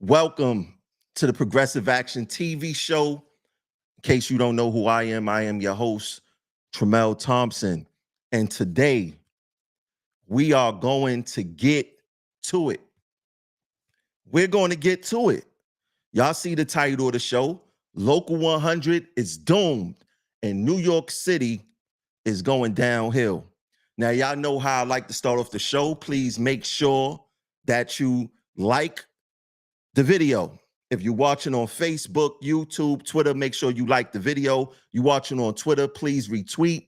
Welcome to the Progressive Action TV show. In case you don't know who I am your host, Tremel Thompson. And today, we are going to get to it. We're going to get to it. Y'all see the title of the show. Local 100 is doomed, and New York City is going downhill. Now, y'all know how I like to start off the show. Please make sure that you like the video. If you're watching on Facebook, YouTube, Twitter, make sure you like the video. You're watching on Twitter, please retweet.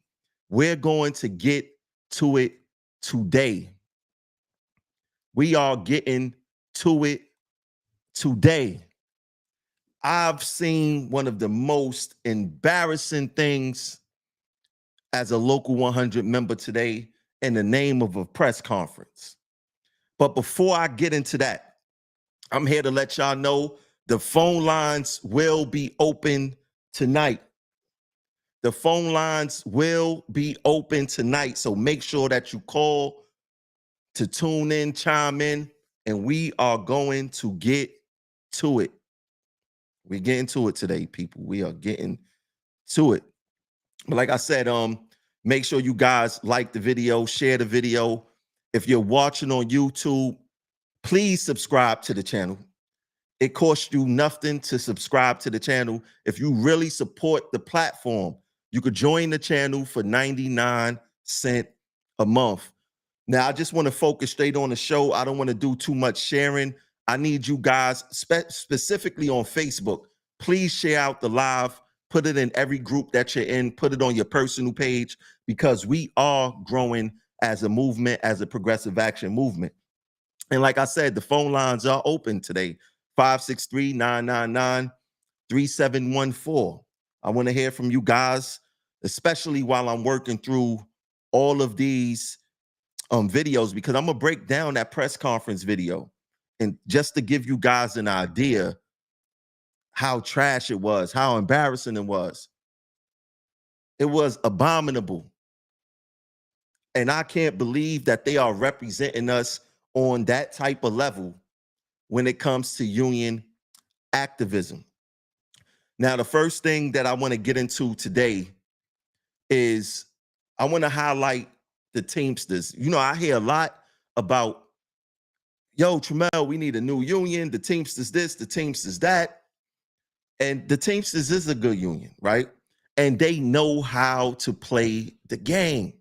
We're going to get to it today. We are getting to it today. I've seen one of the most embarrassing things as a Local 100 member today in the name of a press conference. But before I get into that, I'm here to let y'all know the phone lines will be open tonight. The phone lines will be open tonight. So make sure that you call to tune in, chime in, and we are going to get to it. We're getting to it today, people. We are getting to it. But like I said, make sure you guys like the video, share the video. If you're watching on YouTube, please subscribe to the channel. It costs you nothing to subscribe to the channel. If you really support the platform, you could join the channel for 99 cents a month. Now, I just want to focus straight on the show. I don't want to do too much sharing. I need you guys, specifically on Facebook, please share out the live, put it in every group that you're in, put it on your personal page, because we are growing as a movement, as a progressive action movement. And like I said, the phone lines are open today, 563-999-3714. I want to hear from you guys, especially while I'm working through all of these videos, because I'm going to break down that press conference video. And just to give you guys an idea how trash it was, how embarrassing it was abominable. And I can't believe that they are representing us on that type of level when it comes to union activism. Now, the first thing that I want to get into today is I want to highlight the Teamsters. You know, I hear a lot about, yo, Tremel, we need a new union, the Teamsters this, the Teamsters that. And the Teamsters is a good union, right? And they know how to play the game.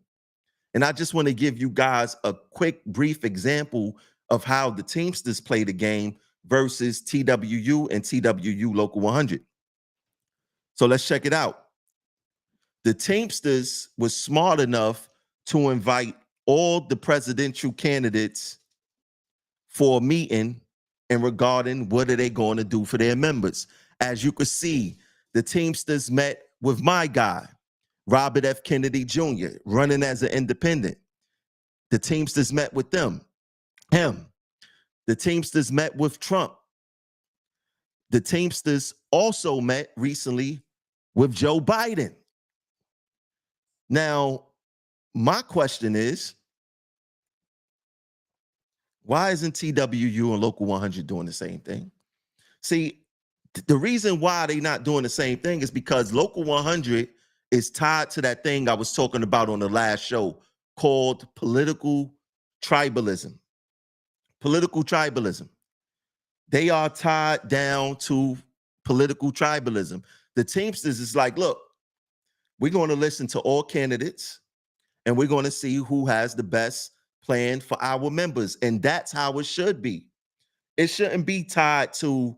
And I just want to give you guys a quick, brief example of how the Teamsters play the game versus TWU and TWU Local 100. So let's check it out. The Teamsters was smart enough to invite all the presidential candidates for a meeting and regarding what are they going to do for their members. As you could see, the Teamsters met with my guy, Robert F. Kennedy Jr., running as an independent. The Teamsters met with him. The Teamsters met with Trump. The Teamsters also met recently with Joe Biden. Now, my question is, why isn't TWU and Local 100 doing the same thing? See, the reason why they're not doing the same thing is because Local 100 is tied to that thing I was talking about on the last show called political tribalism. Political tribalism. They are tied down to political tribalism. The Teamsters is like, look, we're going to listen to all candidates and we're going to see who has the best plan for our members. And that's how it should be. It shouldn't be tied to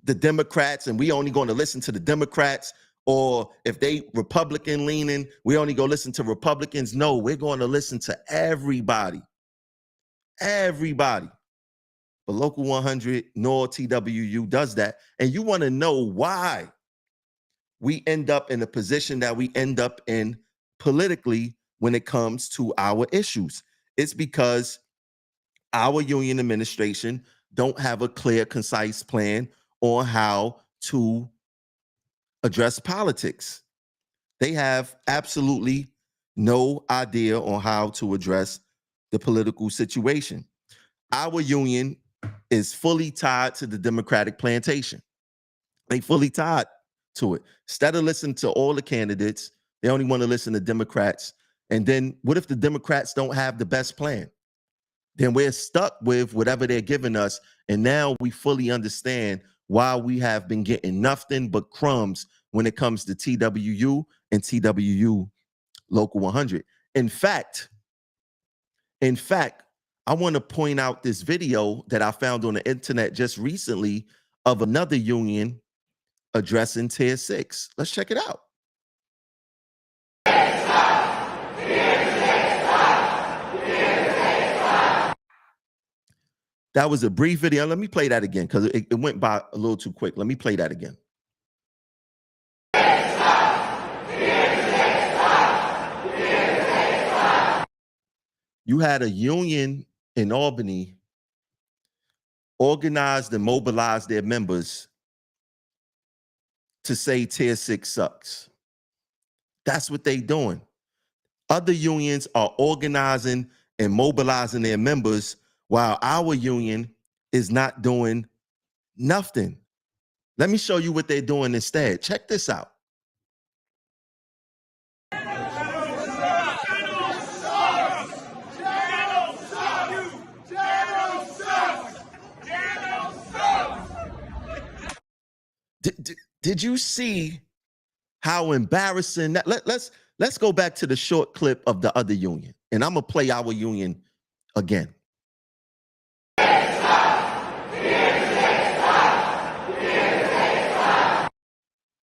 the Democrats and we only going to listen to the Democrats, or if they Republican leaning, we only go listen to Republicans. No, we're going to listen to everybody. Everybody. But Local 100 nor TWU does that. And you want to know why we end up in the position that we end up in politically when it comes to our issues. It's because our union administration don't have a clear, concise plan on how to address politics. They have absolutely no idea on how to address the political situation. Our union is fully tied to the Democratic plantation. They fully tied to it. Instead of listening to all the candidates, they only want to listen to Democrats. And then what if the Democrats don't have the best plan? Then we're stuck with whatever they're giving us. And now we fully understand why we have been getting nothing but crumbs when it comes to TWU and TWU Local 100. In fact, I want to point out this video that I found on the internet just recently of another union addressing Tier 6. Let's check it out. That was a brief video. Let me play that again because it went by a little too quick. Let me play that again. You had a union in Albany organized and mobilized their members to say Tier 6 sucks. That's what they're doing. Other unions are organizing and mobilizing their members while our union is not doing nothing. Let me show you what they're doing instead. Check this out. Did you see how embarrassing that? Let's go back to the short clip of the other union, and I'm gonna play our union again.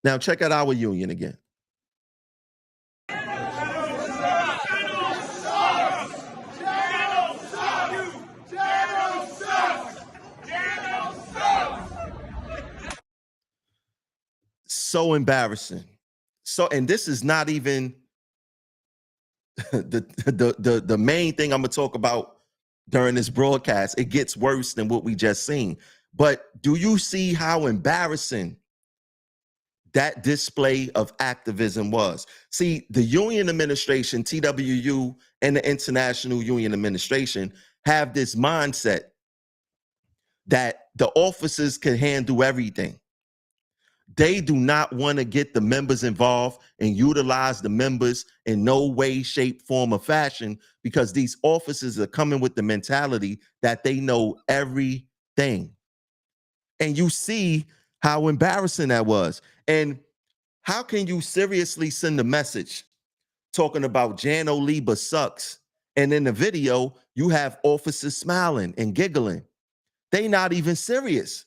Now check out our union again. So embarrassing. So, and this is not even the main thing I'm gonna talk about during this broadcast. It gets worse than what we just seen. But do you see how embarrassing that display of activism was? See, the union administration, TWU, and the International Union Administration have this mindset that the officers can handle everything. They do not want to get the members involved and utilize the members in no way, shape, form, or fashion because these officers are coming with the mentality that they know everything. And you see how embarrassing that was. And how can you seriously send a message talking about Jan Oliba sucks, and in the video, you have officers smiling and giggling? They not even serious.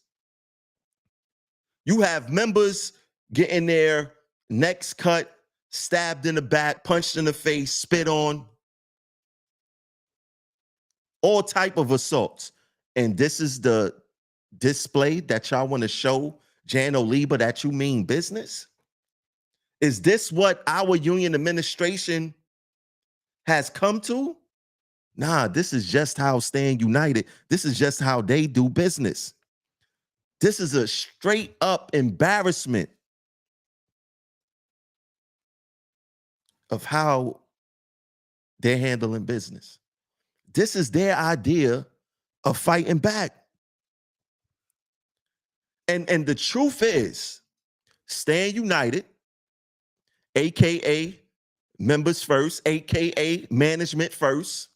You have members getting their necks cut, stabbed in the back, punched in the face, spit on, all type of assaults. And this is the display that y'all want to show Jan Oliba that you mean business? Is this what our union administration has come to? Nah, this is just how Stand United, this is just how they do business. This is a straight up embarrassment of how they're handling business. This is their idea of fighting back. And the truth is, Stand United, AKA members first, AKA management first,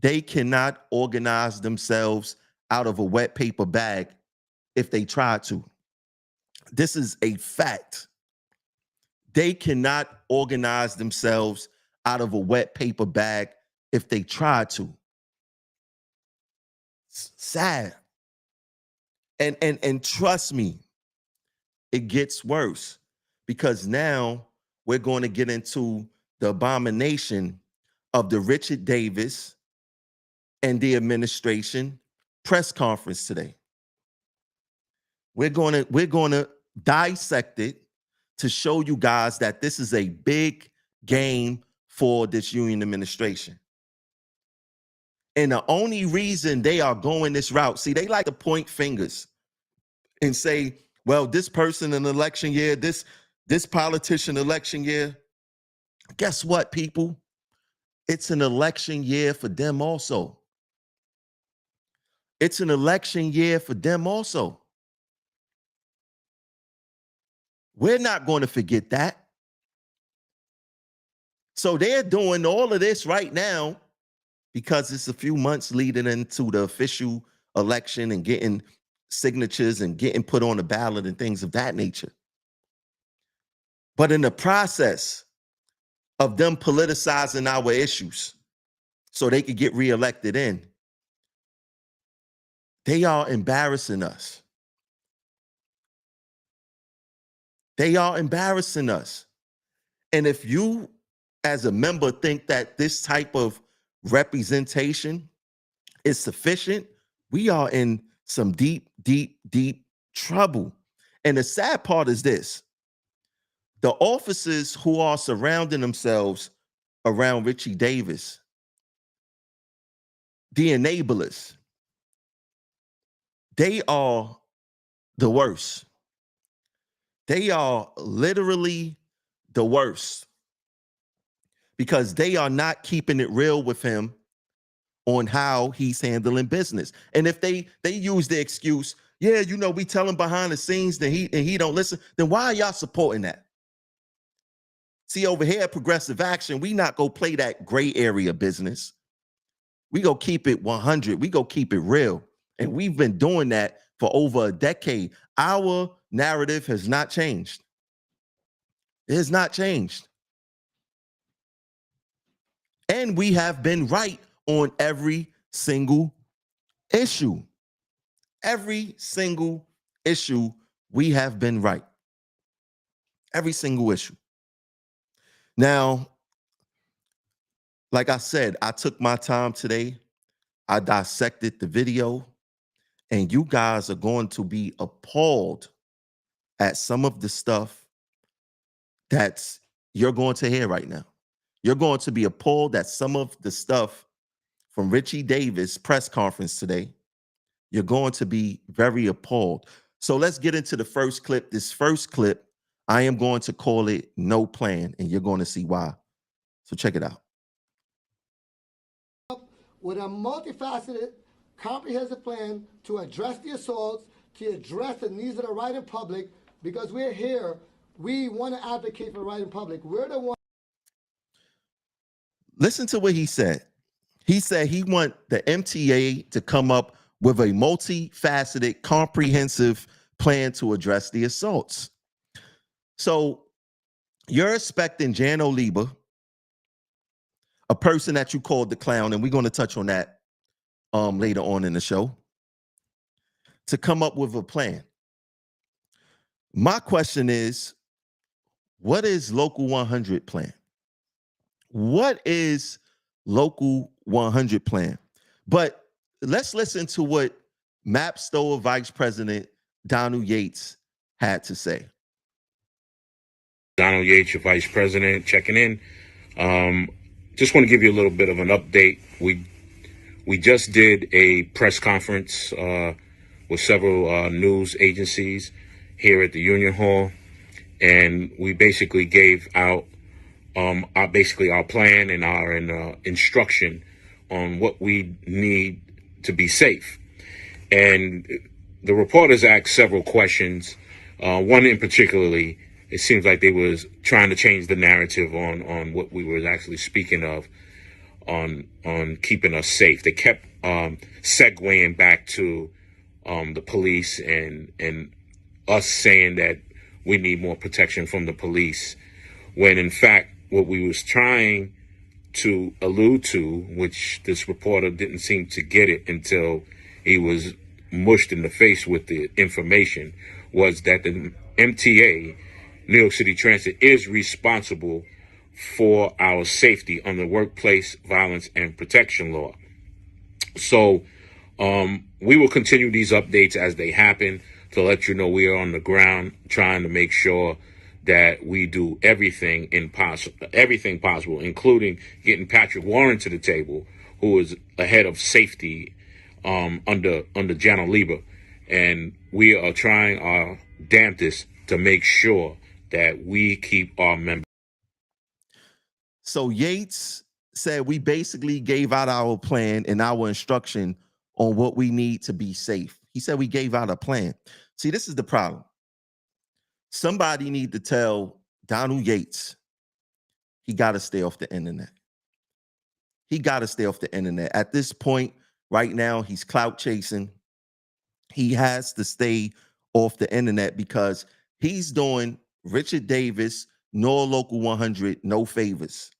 they cannot organize themselves out of a wet paper bag if they try to. This is a fact. They cannot organize themselves out of a wet paper bag if they try to. It's sad. And trust me, it gets worse because now we're going to get into the abomination of the Richard Davis and the administration press conference today. We're going to dissect it to show you guys that this is a big game for this union administration. And the only reason they are going this route, see, they like to point fingers and say, well, this person in election year, this politician election year. Guess what, people? It's an election year for them also. It's an election year for them also. We're not going to forget that. So they're doing all of this right now because it's a few months leading into the official election and getting signatures and getting put on the ballot and things of that nature. But in the process of them politicizing our issues so they could get reelected in, they are embarrassing us. They are embarrassing us. And if you, as a member, think that this type of representation is sufficient, we are in some deep, deep, deep trouble. And the sad part is this: the officers who are surrounding themselves around Richie Davis, the enablers, they are the worst. They are literally the worst because they are not keeping it real with him on how he's handling business. And if they use the excuse, yeah, you know, we tell him behind the scenes that he don't listen, then why are y'all supporting that? See, over here at Progressive Action, we not go play that gray area business. We go keep it 100. We go keep it real. And we've been doing that for over a decade. Our narrative has not changed. It has not changed. And we have been right on every single issue. Every single issue, we have been right. Every single issue. Now, like I said, I took my time today. I dissected the video, and you guys are going to be appalled at some of the stuff that's you're going to hear right now. You're going to be appalled at some of the stuff from Richie Davis' press conference today. You're going to be very appalled. So let's get into the first clip. This first clip, I am going to call it No Plan, and you're going to see why. So check it out. With a multifaceted, comprehensive plan to address the assaults, to address the needs of the right in public, because we're here, we want to advocate for the right in public. We're the one. Listen to what he said. He said he want the MTA to come up with a multifaceted, comprehensive plan to address the assaults. So you're expecting Jan Oliba, a person that you called the clown, and we're going to touch on that later on in the show, to come up with a plan. My question is, what is Local 100 plan? What is Local 100 plan? But let's listen to what MAP Stower Vice President Donald Yates had to say. Donald Yates, your Vice President, checking in. Just want to give you a little bit of an update. We just did a press conference with several news agencies here at the Union Hall, and we basically gave out our plan and our instruction on what we need to be safe. And the reporters asked several questions. One in particularly, it seems like they was trying to change the narrative on what we were actually speaking of on keeping us safe. They kept segueing back to the police and us saying that we need more protection from the police, when in fact what we was trying to allude to, which this reporter didn't seem to get it until he was mushed in the face with the information, was that the MTA, New York City Transit, is responsible for our safety under workplace violence and protection law. So we will continue these updates as they happen to let you know we are on the ground trying to make sure that we do everything possible, including getting Patrick Warren to the table, who is a head of safety under Jan Oliba. And we are trying our damnedest to make sure that we keep our members. So Yates said we basically gave out our plan and our instruction on what we need to be safe. He said we gave out a plan. See, this is the problem. Somebody need to tell Donald Yates he got to stay off the internet. He got to stay off the internet. At this point, right now, he's clout chasing. He has to stay off the internet because he's doing Richard Davis, nor Local 100, no favors.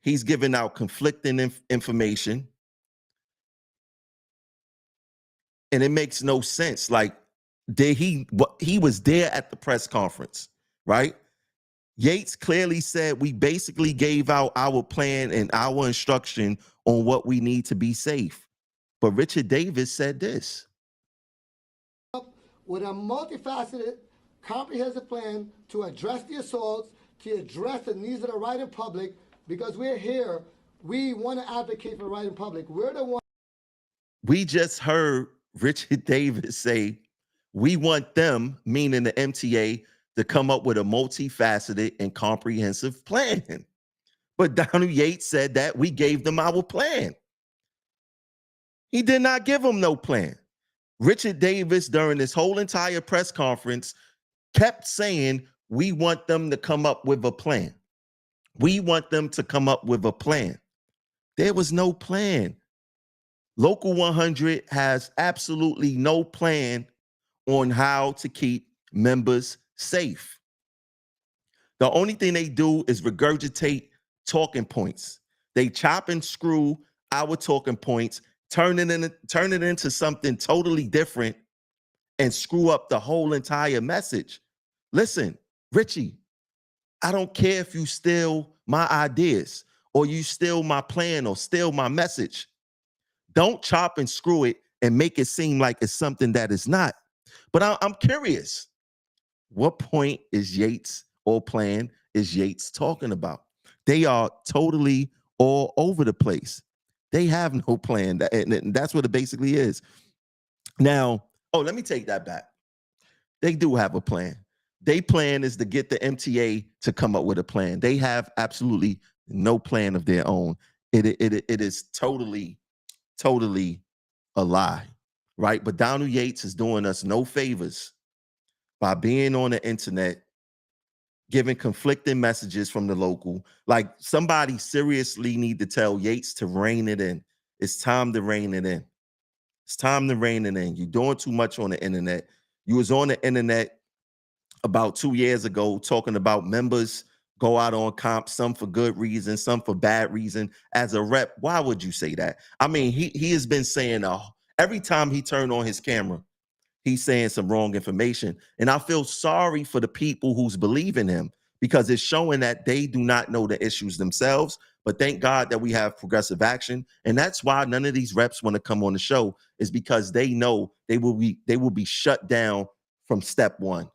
He's giving out conflicting information. And it makes no sense. Like, he was there at the press conference, right? Yates clearly said we basically gave out our plan and our instruction on what we need to be safe. But Richard Davis said this. With a multifaceted, comprehensive plan to address the assaults, to address the needs of the right in public, because we're here, we want to advocate for the right in public. We're the one. We just heard Richard Davis say, we want them, meaning the MTA, to come up with a multifaceted and comprehensive plan. But Donald Yates said that we gave them our plan. He did not give them no plan. Richard Davis, during this whole entire press conference, kept saying, we want them to come up with a plan. We want them to come up with a plan. There was no plan. Local 100 has absolutely no plan on how to keep members safe. The only thing they do is regurgitate talking points. They chop and screw our talking points, turn it into something totally different, and screw up the whole entire message. Listen, Richie, I don't care if you steal my ideas or you steal my plan or steal my message. Don't chop and screw it and make it seem like it's something that is not. But I'm curious, what point is Yates or plan is Yates talking about? They are totally all over the place. They have no plan, and that's what it basically is. Now, let me take that back. They do have a plan. Their plan is to get the MTA to come up with a plan. They have absolutely no plan of their own. It is totally a lie, right? But Donald Yates is doing us no favors by being on the internet, giving conflicting messages from the local. Like, somebody seriously need to tell Yates to rein it in. It's time to rein it in. It's time to rein it in. You're doing too much on the internet. You was on the internet about 2 years ago talking about members go out on comp, some for good reason, some for bad reason. As a rep, why would you say that? I mean, he has been saying every time he turned on his camera, he's saying some wrong information. And I feel sorry for the people who's believing him, because it's showing that they do not know the issues themselves. But thank God that we have progressive action. And that's why none of these reps want to come on the show, is because they know they will be shut down from step one.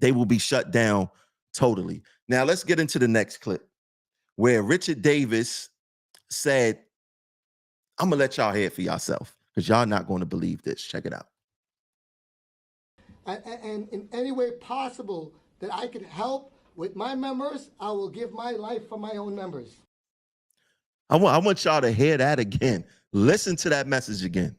They will be shut down totally. Now let's get into the next clip where Richard Davis said, I'm gonna let y'all hear it for yourself, because y'all not going to believe this. Check it out. And in any way possible that I could help with my members, I will give my life for my own members. I want y'all to hear that again. Listen to that message again.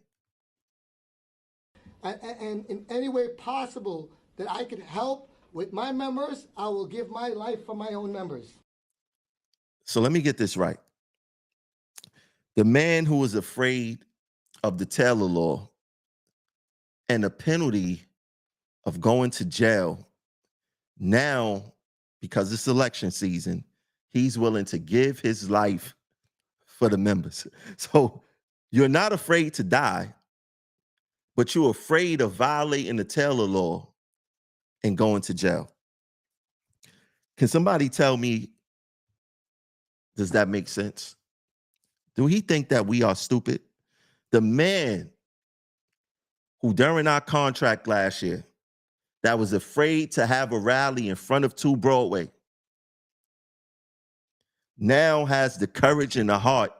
And in any way possible that I could help with my members, I will give my life for my own members. So let me get this right. The man who was afraid of the Taylor law and the penalty of going to jail, now, because it's election season, he's willing to give his life for the members. So you're not afraid to die, but you're afraid of violating the Taylor law and going to jail. Can somebody tell me, does that make sense? Do he think that we are stupid? The man who during our contract last year that was afraid to have a rally in front of 2 Broadway now has the courage and the heart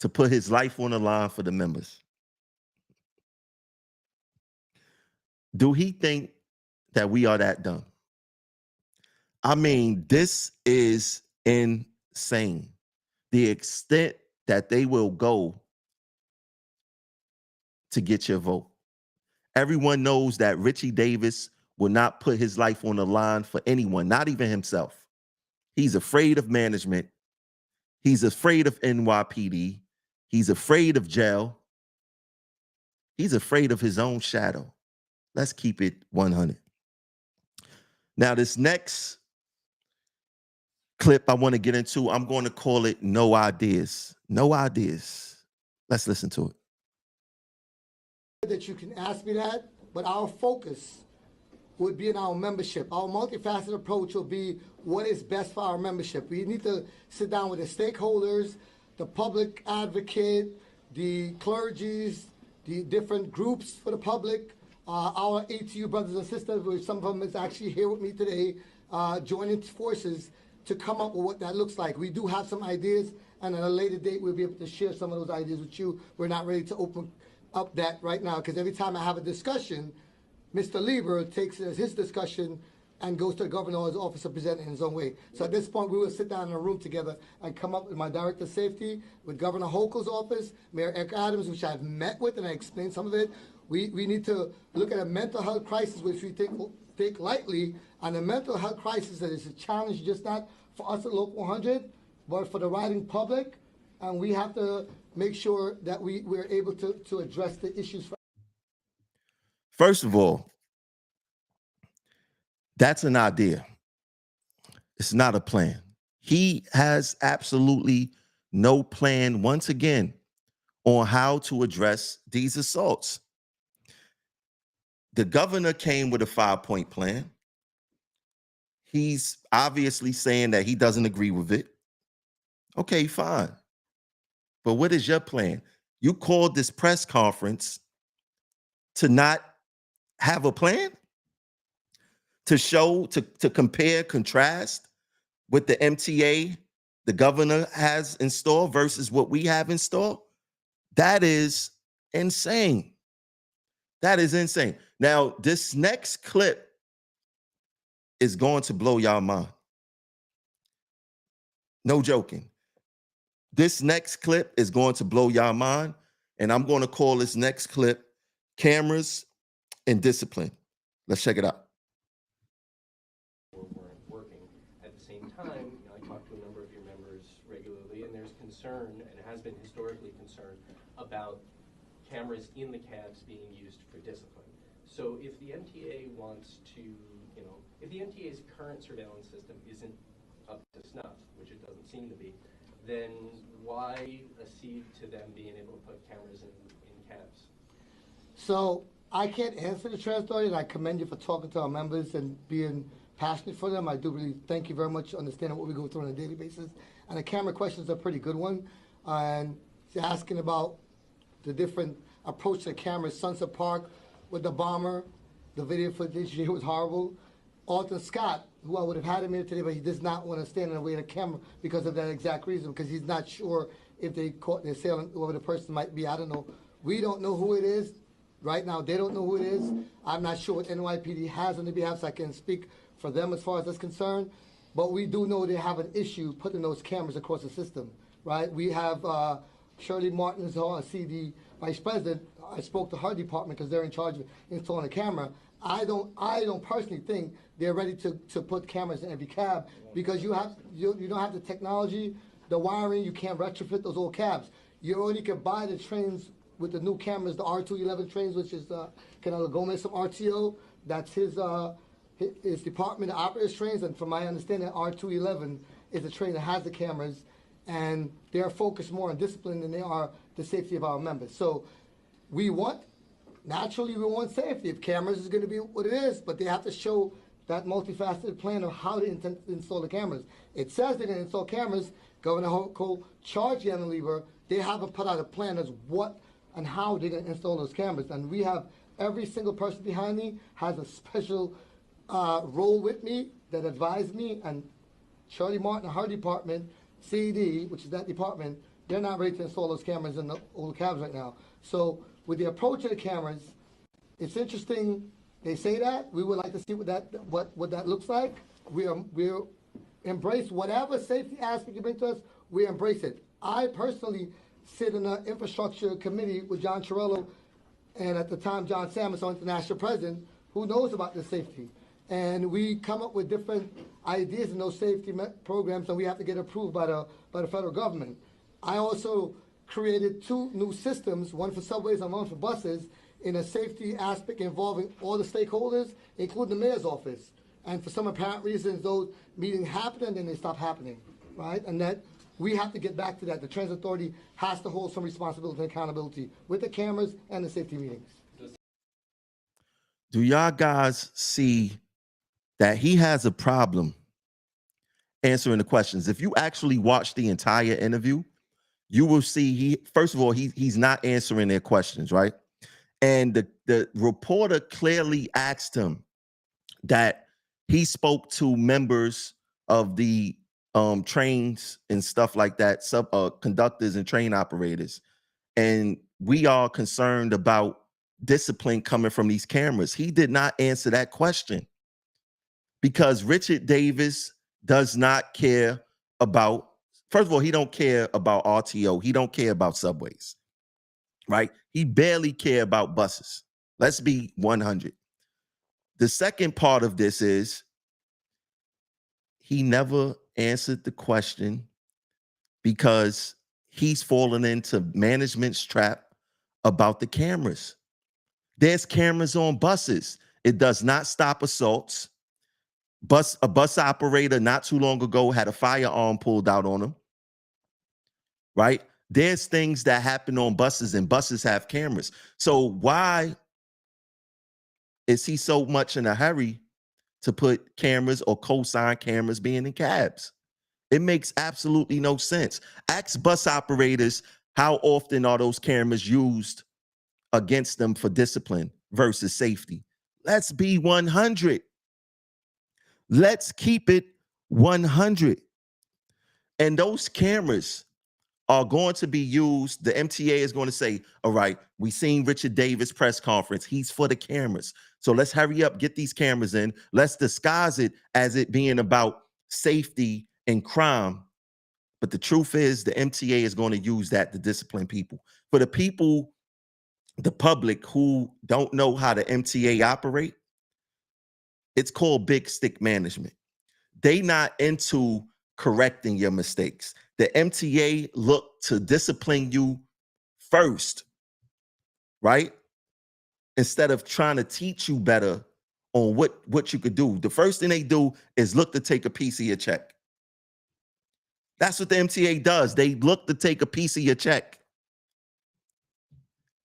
to put his life on the line for the members. Do he think that we are that dumb? I mean, this is insane. The extent that they will go to get your vote. Everyone knows that Richie Davis will not put his life on the line for anyone, not even himself. He's afraid of management. He's afraid of NYPD. He's afraid of jail. He's afraid of his own shadow. Let's keep it 100. Now, this next clip I want to get into, I'm going to call it No Ideas. No Ideas. Let's listen to it. That you can ask me that, but our focus would be in our membership. Our multifaceted approach will be what is best for our membership. We need to sit down with the stakeholders, the public advocate, the clergies, the different groups for the public, our ATU brothers and sisters, which some of them is actually here with me today, joining forces to come up with what that looks like. We do have some ideas, and at a later date, we'll be able to share some of those ideas with you. We're not ready to open up that right now, because every time I have a discussion, Mr. Lieber takes his discussion and goes to the governor's office to present it in his own way. So at this point, we will sit down in a room together and come up with my director of safety, with Governor Hochul's office, Mayor Eric Adams, which I've met with, and I explained some of it. We need to look at a mental health crisis, which we take lightly, and a mental health crisis that is a challenge just not for us at Local 100, but for the riding public, and we have to make sure that we're able to address the issues. First of all, that's an idea. It's not a plan. He has absolutely no plan, once again, on how to address these assaults. The governor came with a 5-point plan. He's obviously saying that he doesn't agree with it. Okay, fine. But what is your plan? You called this press conference to not have a plan? To show, to compare, contrast what the MTA, the governor has in store versus what we have in store? That is insane. That is insane. Now, this next clip is going to blow y'all mind. No joking. This next clip is going to blow y'all mind, and I'm going to call this next clip Cameras and Discipline. Let's check it out. Weren't working. At the same time, I talk to a number of your members regularly, and there's concern, and has been historically concerned, about cameras in the cabs being used for discipline. So if the MTA wants to, if the MTA's current surveillance system isn't up to snuff, which it doesn't seem to be, then why accede to them being able to put cameras in cabs? So I can't answer the transit authority, and I commend you for talking to our members and being passionate for them. I do really thank you very much for understanding what we go through on a daily basis. And the camera question is a pretty good one. And you're asking about the different approach to the cameras. Sunset Park with the bomber, the video footage here was horrible. Alton Scott, who I would have had him here today, but he does not want to stand in the way of the camera because of that exact reason, because he's not sure if they caught the assailant, whoever the person might be. I don't know. We don't know who it is. Right now, they don't know who it is. I'm not sure what NYPD has on their behalf, so I can speak for them as far as that's concerned. But we do know they have an issue putting those cameras across the system, right? We have Shirley Martin, who's our CD vice president. I spoke to her department because they're in charge of installing a camera. I don't personally think they're ready to put cameras in every cab, because you don't have the technology, the wiring. You can't retrofit those old cabs. You only can buy the trains with the new cameras, the R211 trains, which is Canelo Gomez from RTO. That's his department of operators trains, and from my understanding, R211 is a train that has the cameras, and they're focused more on discipline than they are the safety of our members. So naturally we want safety. If cameras is going to be what it is, but they have to show that multifaceted plan of how they intend to install the cameras. It says they're going to install cameras. Governor Hochul charged Yana Lieber. They haven't put out a plan as what and how they're going to install those cameras. And we have every single person behind me has a special role with me that advised me, and Shirley Martin, her department, CD, which is that department, they're not ready to install those cameras in the old cabs right now. So with the approach of the cameras, it's interesting. They say that. We would like to see what that looks like. We embrace whatever safety aspect you bring to us. We embrace it. I personally sit in an infrastructure committee with John Chiarello and at the time John Samuelson, international president, who knows about the safety. And we come up with different ideas in those safety programs, and we have to get approved by the federal government. I also created 2 new systems, one for subways and one for buses, in a safety aspect involving all the stakeholders, including the mayor's office. And for some apparent reasons, those meetings happen and then they stop happening, right? And that we have to get back to that. The Transit Authority has to hold some responsibility and accountability with the cameras and the safety meetings. Do y'all guys see that he has a problem answering the questions? If you actually watch the entire interview, you will see first of all, he's not answering their questions, right? And the reporter clearly asked him that he spoke to members of the trains and stuff like that, conductors and train operators, and we are concerned about discipline coming from these cameras. He did not answer that question because Richard Davis does not care about, first of all, he don't care about RTO. He don't care about subways, right? He barely care about buses. Let's be 100. The second part of this is he never answered the question because he's fallen into management's trap about the cameras. There's cameras on buses. It does not stop assaults. A bus operator not too long ago had a firearm pulled out on him, right? There's things that happen on buses, and buses have cameras. So why is he so much in a hurry to put cameras or co-sign cameras being in cabs? It makes absolutely no sense. Ask bus operators how often are those cameras used against them for discipline versus safety. Let's be 100. Let's keep it 100. And those cameras are going to be used. The MTA is going to say, all right, we seen Richard Davis press conference. He's for the cameras. So let's hurry up, get these cameras in. Let's disguise it as it being about safety and crime. But the truth is the MTA is going to use that to discipline people. For the people, the public who don't know how the MTA operate, it's called big stick management. They not into correcting your mistakes. The MTA look to discipline you first, right? Instead of trying to teach you better on what you could do. The first thing they do is look to take a piece of your check. That's what the MTA does. They look to take a piece of your check.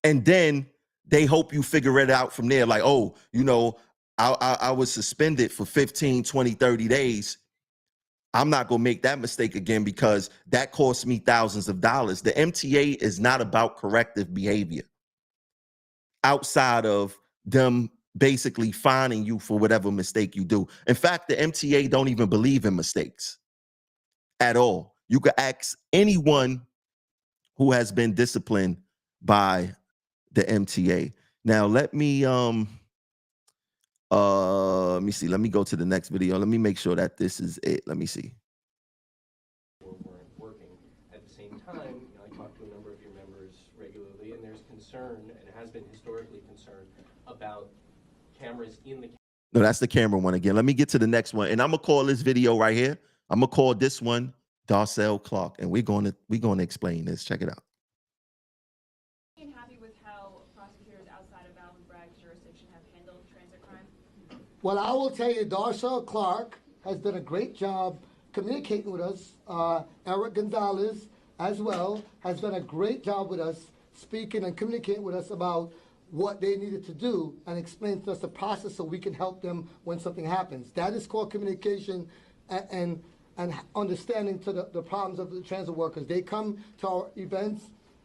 And then they hope you figure it out from there. Like, oh, you know, I was suspended for 15, 20, 30 days. I'm not going to make that mistake again because that cost me thousands of dollars. The MTA is not about corrective behavior outside of them basically fining you for whatever mistake you do. In fact, the MTA don't even believe in mistakes at all. You could ask anyone who has been disciplined by the MTA. Now, let me see. Let me go to the next video. Let me make sure that this is it. Let me see. Weren't working. At the same time, I talk to a number of your members regularly, and there's concern, and has been historically concerned, about cameras in the. No, that's the camera one again. Let me get to the next one, and I'm gonna call this video right here. I'm gonna call this one Darcel Clark, and we're gonna explain this. Check it out. Happy with how prosecutors outside of Alvin Bragg's jurisdiction have handled transit crime? Well, I will tell you, Darcel Clark has done a great job communicating with us. Eric Gonzalez, as well, has done a great job with us, speaking and communicating with us about what they needed to do and explain to us the process so we can help them when something happens. That is called communication and understanding to the problems of the transit workers. They come to our events,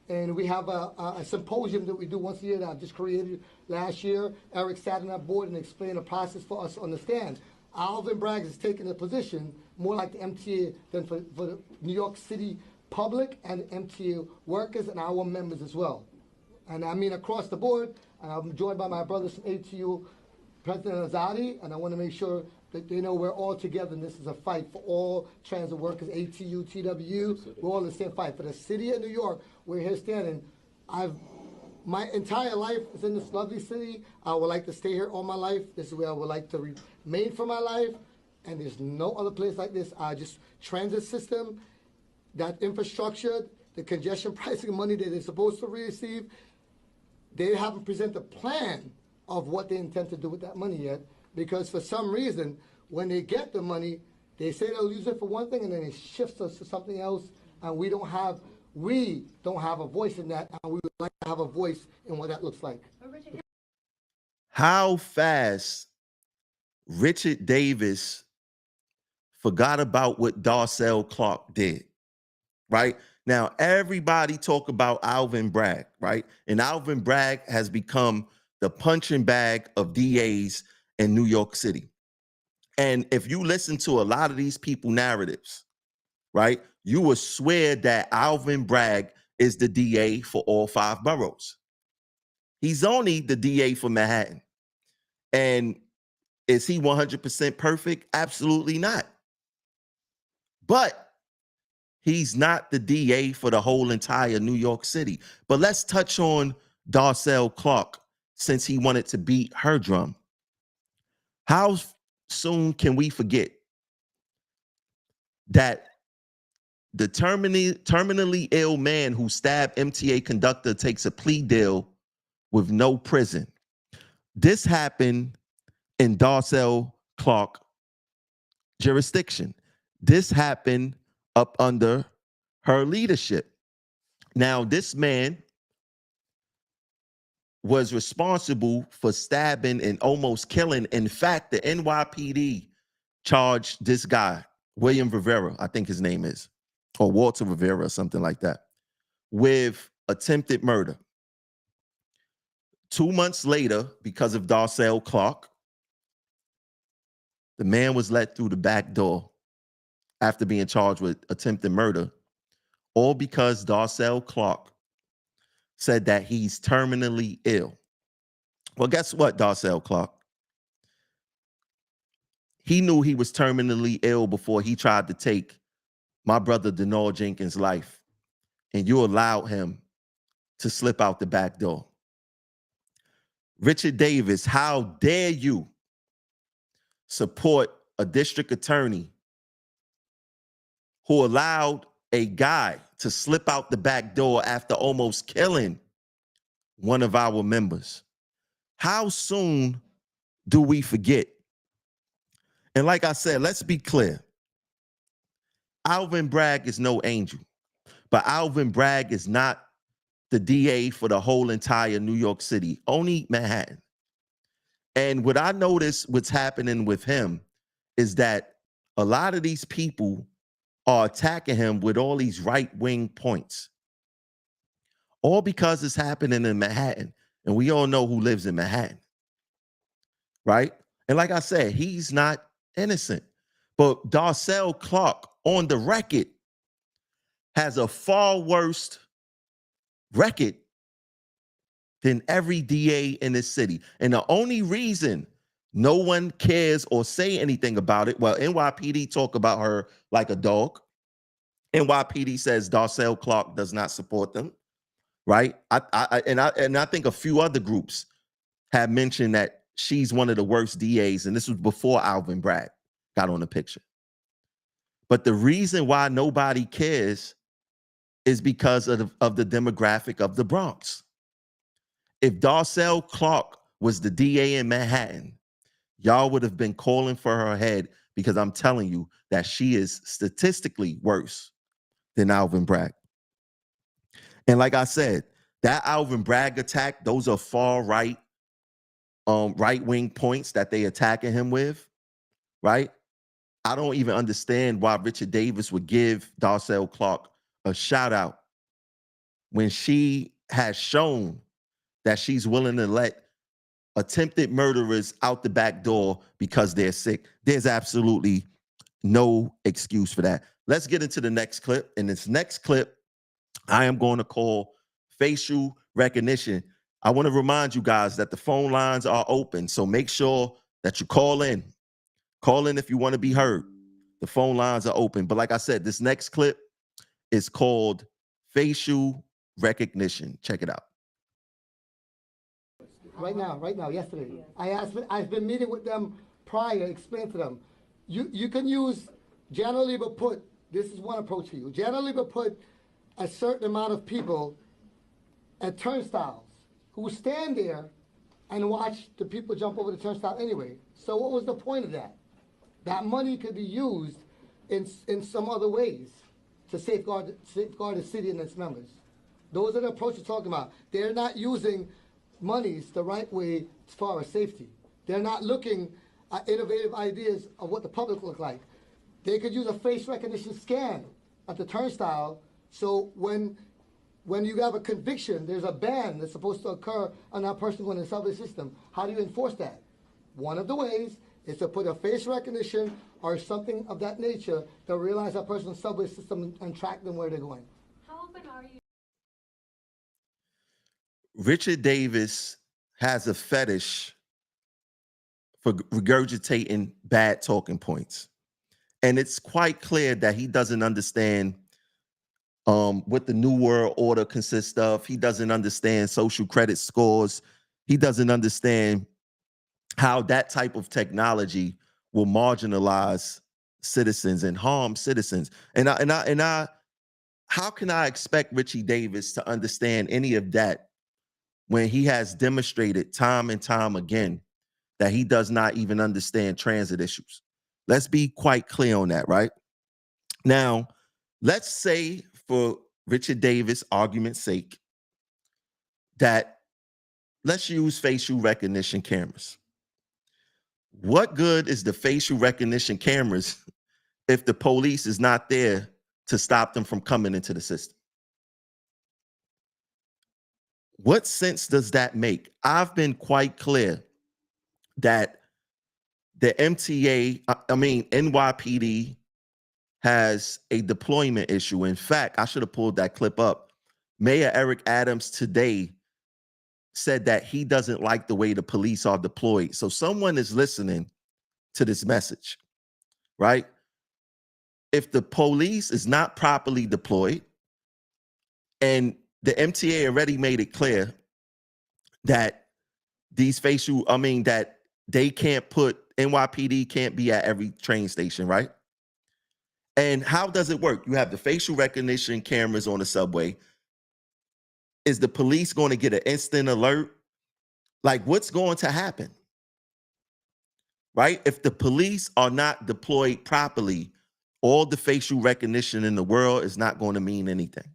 and we have a symposium that we do once a year that I just created last year. Eric sat on that board and explained the process for us to understand. Alvin Bragg has taken a position more like the MTA than for the New York City public and MTA workers and our members as well. And I mean across the board. I'm joined by my brothers from ATU, President Azadi, and I want to make sure They know we're all together and this is a fight for all transit workers, ATU, TWU. We're all in the same fight. For the city of New York, we're here standing. My entire life is in this lovely city. I would like to stay here all my life. This is where I would like to remain for my life. And there's no other place like this. Just transit system, that infrastructure, the congestion pricing money that they're supposed to receive, they haven't presented a plan of what they intend to do with that money yet. Because for some reason, when they get the money, they say they'll use it for one thing and then it shifts us to something else, and we don't have a voice in that, and we would like to have a voice in what that looks like. How fast Richard Davis forgot about what Darcel Clark did, right? Now, everybody talk about Alvin Bragg, right? And Alvin Bragg has become the punching bag of DAs in New York City. And if you listen to a lot of these people narratives, right, you will swear that Alvin Bragg is the DA for all 5 boroughs. He's only the DA for Manhattan. And is he 100% perfect? Absolutely not. But he's not the DA for the whole entire New York City. But let's touch on Darcel Clark, since he wanted to beat her drum. How soon can we forget that the terminally ill man who stabbed MTA conductor takes a plea deal with no prison? This happened in Darcel Clark jurisdiction. This happened up under her leadership. Now, this man was responsible for stabbing and almost killing. In fact, the NYPD charged this guy, William Rivera, I think his name is, or Walter Rivera or something like that, with attempted murder. 2 months later, because of Darcel Clark, the man was let through the back door after being charged with attempted murder, all because Darcel Clark said that he's terminally ill. Well, guess what, Darcel Clark? He knew he was terminally ill before he tried to take my brother Denard Jenkins' life, and you allowed him to slip out the back door. Richard Davis, how dare you support a district attorney who allowed a guy to slip out the back door after almost killing one of our members? How soon do we forget? And like I said, let's be clear. Alvin Bragg is no angel, but Alvin Bragg is not the DA for the whole entire New York City, only Manhattan. And what I notice what's happening with him is that a lot of these people are attacking him with all these right-wing points, all because it's happening in Manhattan. And we all know who lives in Manhattan, right? And like I said, he's not innocent. But Darcel Clark, on the record, has a far worse record than every DA in this city. And the only reason no one cares or say anything about it, well, NYPD talk about her like a dog. NYPD says Darcel Clark does not support them, right? I think a few other groups have mentioned that she's one of the worst DAs, and this was before Alvin Bragg got on the picture. But the reason why nobody cares is because of the demographic of the Bronx. If Darcel Clark was the DA in Manhattan, y'all would have been calling for her head, because I'm telling you that she is statistically worse than Alvin Bragg. And like I said, that Alvin Bragg attack, those are far right, right-wing points that they attacking him with, right? I don't even understand why Richard Davis would give Darcel Clark a shout out when she has shown that she's willing to let attempted murderers out the back door because they're sick. There's absolutely no excuse for that. Let's get into the next clip. In this next clip, I am going to call facial recognition. I want to remind you guys that the phone lines are open, so make sure that you call in. Call in if you want to be heard. The phone lines are open. But like I said, this next clip is called facial recognition. Check it out. Right now, yesterday. I've been meeting with them prior, explain to them. You can use, generally but put, this is one approach for you. Generally but put a certain amount of people at turnstiles who stand there and watch the people jump over the turnstile anyway. So what was the point of that? That money could be used in some other ways to safeguard the city and its members. Those are the approaches we're talking about. They're not using monies the right way as far as safety. They're not looking at innovative ideas of what the public look like. They could use a face recognition scan at the turnstile, so when you have a conviction, there's a ban that's supposed to occur on that person going in the subway system. How do you enforce that? One of the ways is to put a face recognition or something of that nature to realize that person's subway system and track them where they're going. How open are you? Richard Davis has a fetish for regurgitating bad talking points. And it's quite clear that he doesn't understand what the New World Order consists of. He doesn't understand social credit scores. He doesn't understand how that type of technology will marginalize citizens and harm citizens. And how can I expect Richie Davis to understand any of that when he has demonstrated time and time again that he does not even understand transit issues? Let's be quite clear on that, right? Now, let's say for Richard Davis' argument's sake that let's use facial recognition cameras. What good is the facial recognition cameras if the police is not there to stop them from coming into the system? What sense does that make? I've been quite clear that the NYPD has a deployment issue. In fact, I should have pulled that clip up. Mayor Eric Adams today said that he doesn't like the way the police are deployed. So someone is listening to this message, right? If the police is not properly deployed, and the MTA already made it clear that that they can't NYPD can't be at every train station, right? And how does it work? You have the facial recognition cameras on the subway. Is the police going to get an instant alert? Like, what's going to happen? Right? If the police are not deployed properly, all the facial recognition in the world is not going to mean anything.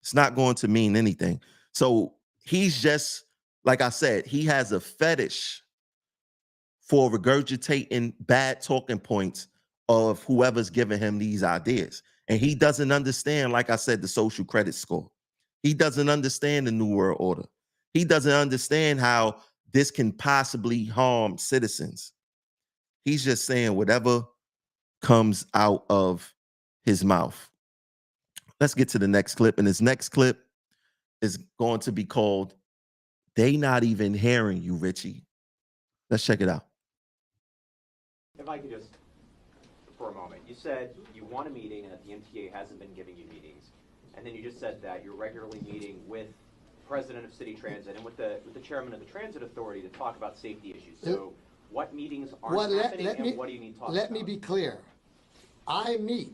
It's not going to mean anything. So he's just, like I said, he has a fetish for regurgitating bad talking points of whoever's giving him these ideas. And he doesn't understand, like I said, the social credit score. He doesn't understand the New World Order. He doesn't understand how this can possibly harm citizens. He's just saying whatever comes out of his mouth. Let's get to the next clip. And this next clip is going to be called "They Not Even Hearing You, Richie." Let's check it out. If I could just, for a moment, you said you want a meeting and that the MTA hasn't been giving you meetings. And then you just said that you're regularly meeting with the president of City Transit and with the chairman of the Transit Authority to talk about safety issues. So what meetings aren't happening and what do you need to talk about? Let me be clear. I meet.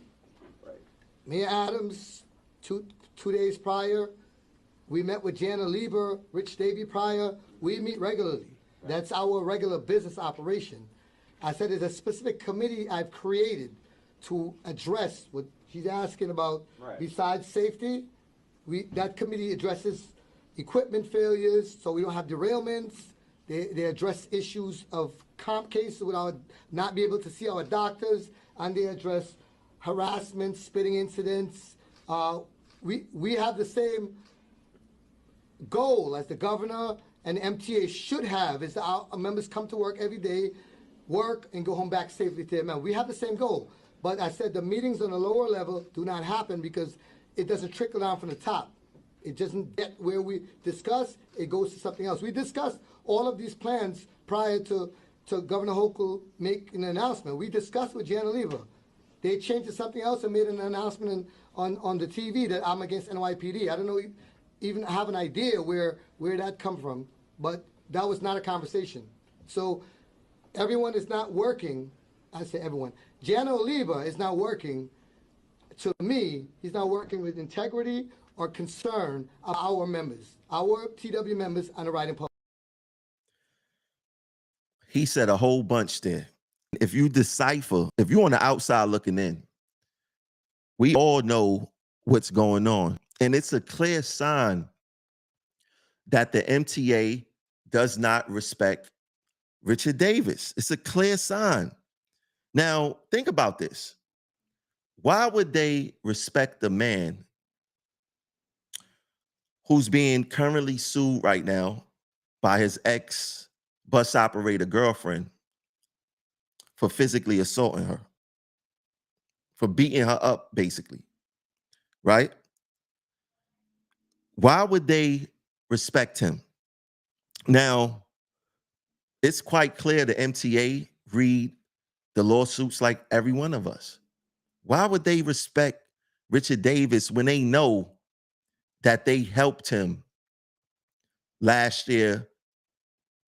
Right. Mayor Adams, two days prior. We met with Jana Lieber, Rich Davey prior. We meet regularly. Right. That's our regular business operation. I said there's a specific committee I've created to address what she's asking about. Right. Besides safety, that committee addresses equipment failures so we don't have derailments. They address issues of comp cases without not be able to see our doctors, and they address harassment, spitting incidents. We have the same goal as the governor and MTA should have, is that our members come to work every day, work, and go home back safely to their members. We have the same goal. But I said the meetings on the lower level do not happen because it doesn't trickle down from the top. It doesn't get where we discuss, it goes to something else. We discussed all of these plans prior to to Governor Hochul make an announcement. We discussed with Jan Oliva. They changed to something else and made an announcement on the TV that I'm against NYPD. I don't know, even have an idea where that come from, but that was not a conversation. So everyone is not working. I say everyone. Jan Oliva is not working. To me, he's not working with integrity or concern of our members, our TW members on the right and public. He said a whole bunch there. If you decipher, if you're on the outside looking in, we all know what's going on. And it's a clear sign that the MTA does not respect Richard Davis. It's a clear sign. Now, think about this. Why would they respect the man who's being currently sued right now by his ex-bus operator girlfriend for physically assaulting her, for beating her up, basically, right? Why would they respect him? Now, it's quite clear the MTA read the lawsuits like every one of us. Why would they respect Richard Davis when they know that they helped him last year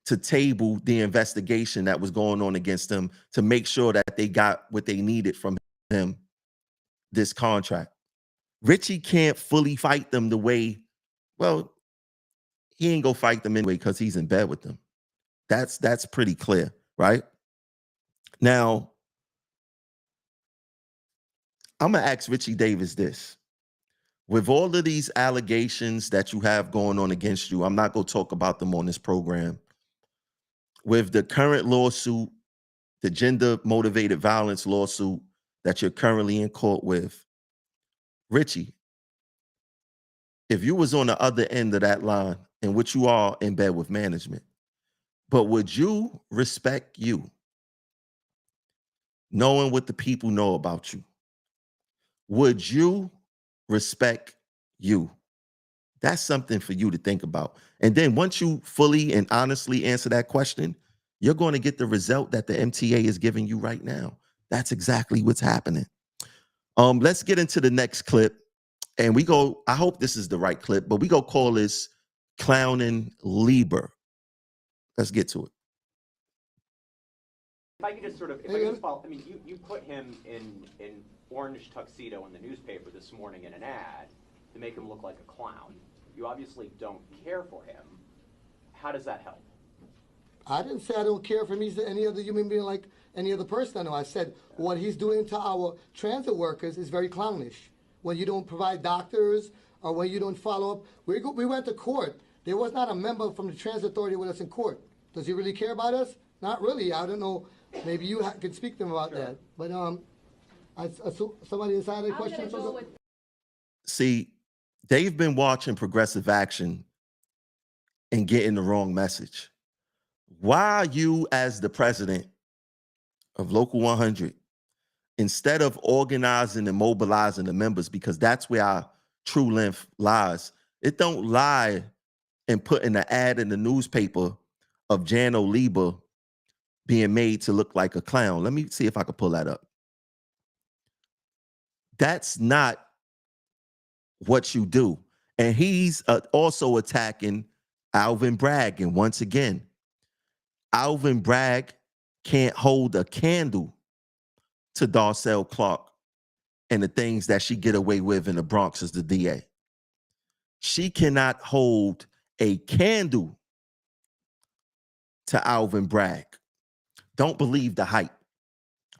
to table the investigation that was going on against him to make sure that they got what they needed from him, this contract? Richie can't fully fight them the way, well, he ain't go fight them anyway because he's in bed with them. That's pretty clear, right? Now, I'm going to ask Richie Davis this. With all of these allegations that you have going on against you, I'm not going to talk about them on this program. With the current lawsuit, the gender-motivated violence lawsuit that you're currently in court with, Richie, if you was on the other end of that line, in which you are in bed with management, but would you respect you, knowing what the people know about you? Would you respect you? That's something for you to think about. And then once you fully and honestly answer that question, you're going to get the result that the MTA is giving you right now. That's exactly what's happening. Let's get into the next clip. And we go, I hope this is the right clip, but we go call this Clowning Lieber. Let's get to it. If I could just sort of, if I could just follow, I mean, you put him in orange tuxedo in the newspaper this morning in an ad to make him look like a clown. You obviously don't care for him. How does that help? I didn't say I don't care for him. He's any other human being like any other person I know. I said what he's doing to our transit workers is very clownish. When you don't provide doctors or when you don't follow up. We went to court. There was not a member from the transit authority with us in court. Does he really care about us? Not really. I don't know. Maybe you could speak to him about that. But somebody inside the question. See, they've been watching Progressive Action and getting the wrong message. Why you, as the president of Local 100, instead of organizing and mobilizing the members, because that's where our true length lies, it don't lie in putting an ad in the newspaper of Jan Oliva being made to look like a clown. Let me see if I can pull that up. That's not what you do. And he's also attacking Alvin Bragg. And once again, Alvin Bragg can't hold a candle to Darcel Clark and the things that she get away with in the Bronx as the DA. She cannot hold a candle to Alvin Bragg. Don't believe the hype.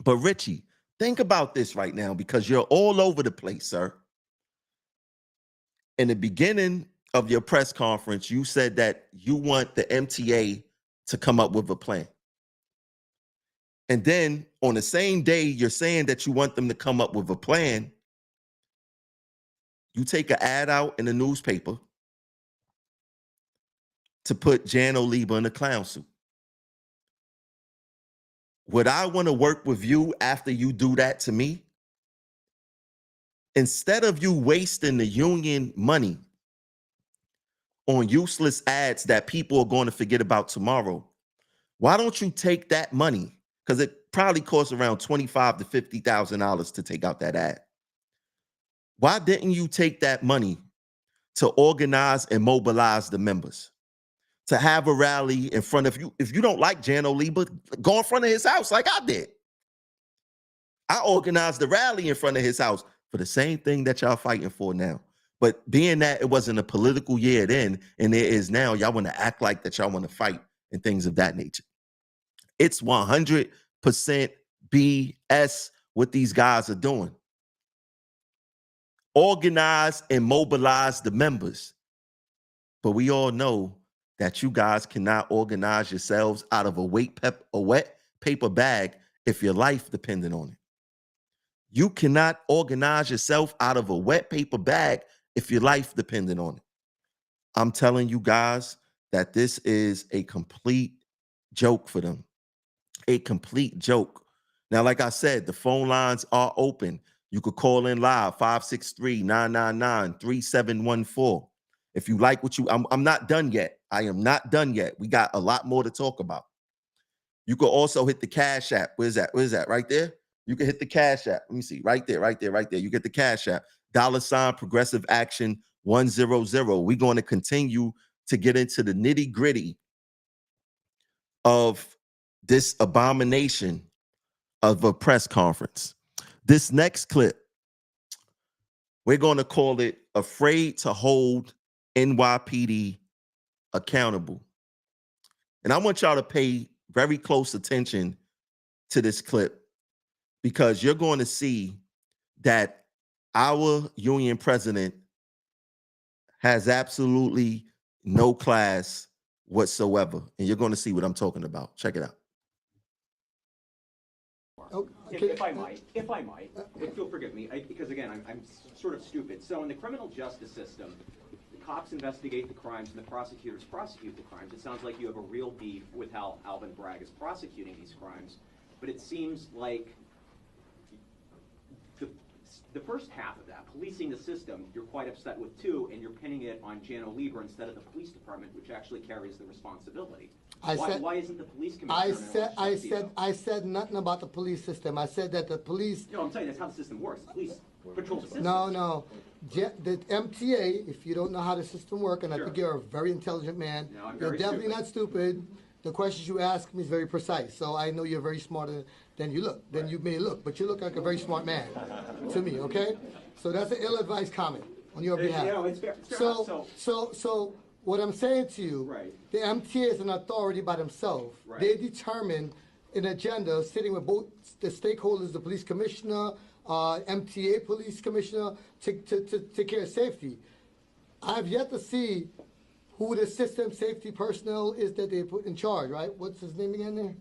But Richie, think about this right now, because you're all over the place, sir. In the beginning of your press conference, you said that you want the MTA to come up with a plan. And then on the same day, you're saying that you want them to come up with a plan. You take an ad out in the newspaper to put Jan Oliva in a clown suit. Would I want to work with you after you do that to me? Instead of you wasting the union money on useless ads that people are going to forget about tomorrow, Why don't you take that money? Because it probably costs around $25,000 to $50,000 to take out that ad. Why didn't you take that money to organize and mobilize the members? To have a rally in front of you. If you don't like Jan Oliva, go in front of his house like I did. I organized the rally in front of his house for the same thing that y'all fighting for now. But being that it wasn't a political year then, and it is now, y'all want to act like that y'all want to fight and things of that nature. It's 100% BS what these guys are doing. Organize and mobilize the members. But we all know that you guys cannot organize yourselves out of a wet paper bag if your life depended on it. You cannot organize yourself out of a wet paper bag if your life depended on it. I'm telling you guys that this is a complete joke for them. A complete joke. Now, like I said, the phone lines are open. You could call in live, 563-999-3714. If you like what I'm not done yet. I am not done yet. We got a lot more to talk about. You could also hit the Cash App. Where's that? Where's that? Right there? You can hit the Cash App. Let me see. Right there, right there, right there. You get the Cash App. $ Progressive Action 100. We're going to continue to get into the nitty-gritty of this abomination of a press conference. This next clip, we're going to call it Afraid to Hold NYPD Accountable. And I want y'all to pay very close attention to this clip because you're going to see that our union president has absolutely no class whatsoever. And you're going to see what I'm talking about. Check it out. If I might, if you'll forgive me, because again, I'm sort of stupid. So in the criminal justice system, the cops investigate the crimes and the prosecutors prosecute the crimes. It sounds like you have a real beef with how Alvin Bragg is prosecuting these crimes, but it seems like the first half of that, policing the system, you're quite upset with too, and you're pinning it on Jan Oliva instead of the police department, which actually carries the responsibility. Why isn't the police commissioner? I said nothing about the police system. I said that the police. No, I'm telling you that's how the system works. The police patrol the system. No. The MTA, if you don't know how the system works, and I think you're a very intelligent man, No, I'm you're very definitely stupid. not stupid. The questions you ask me is very precise, so I know you're very smarter than you look. Than you may look, but you look like a very smart man to me. Okay, so that's an ill-advised comment on your behalf. You know, it's fair So what I'm saying to you, Right. the MTA is an authority by themselves. Right. They determine an agenda sitting with both the stakeholders, the police commissioner, MTA police commissioner, to take care of safety. I've yet to see who the system safety personnel is that they put in charge, right? What's his name again there?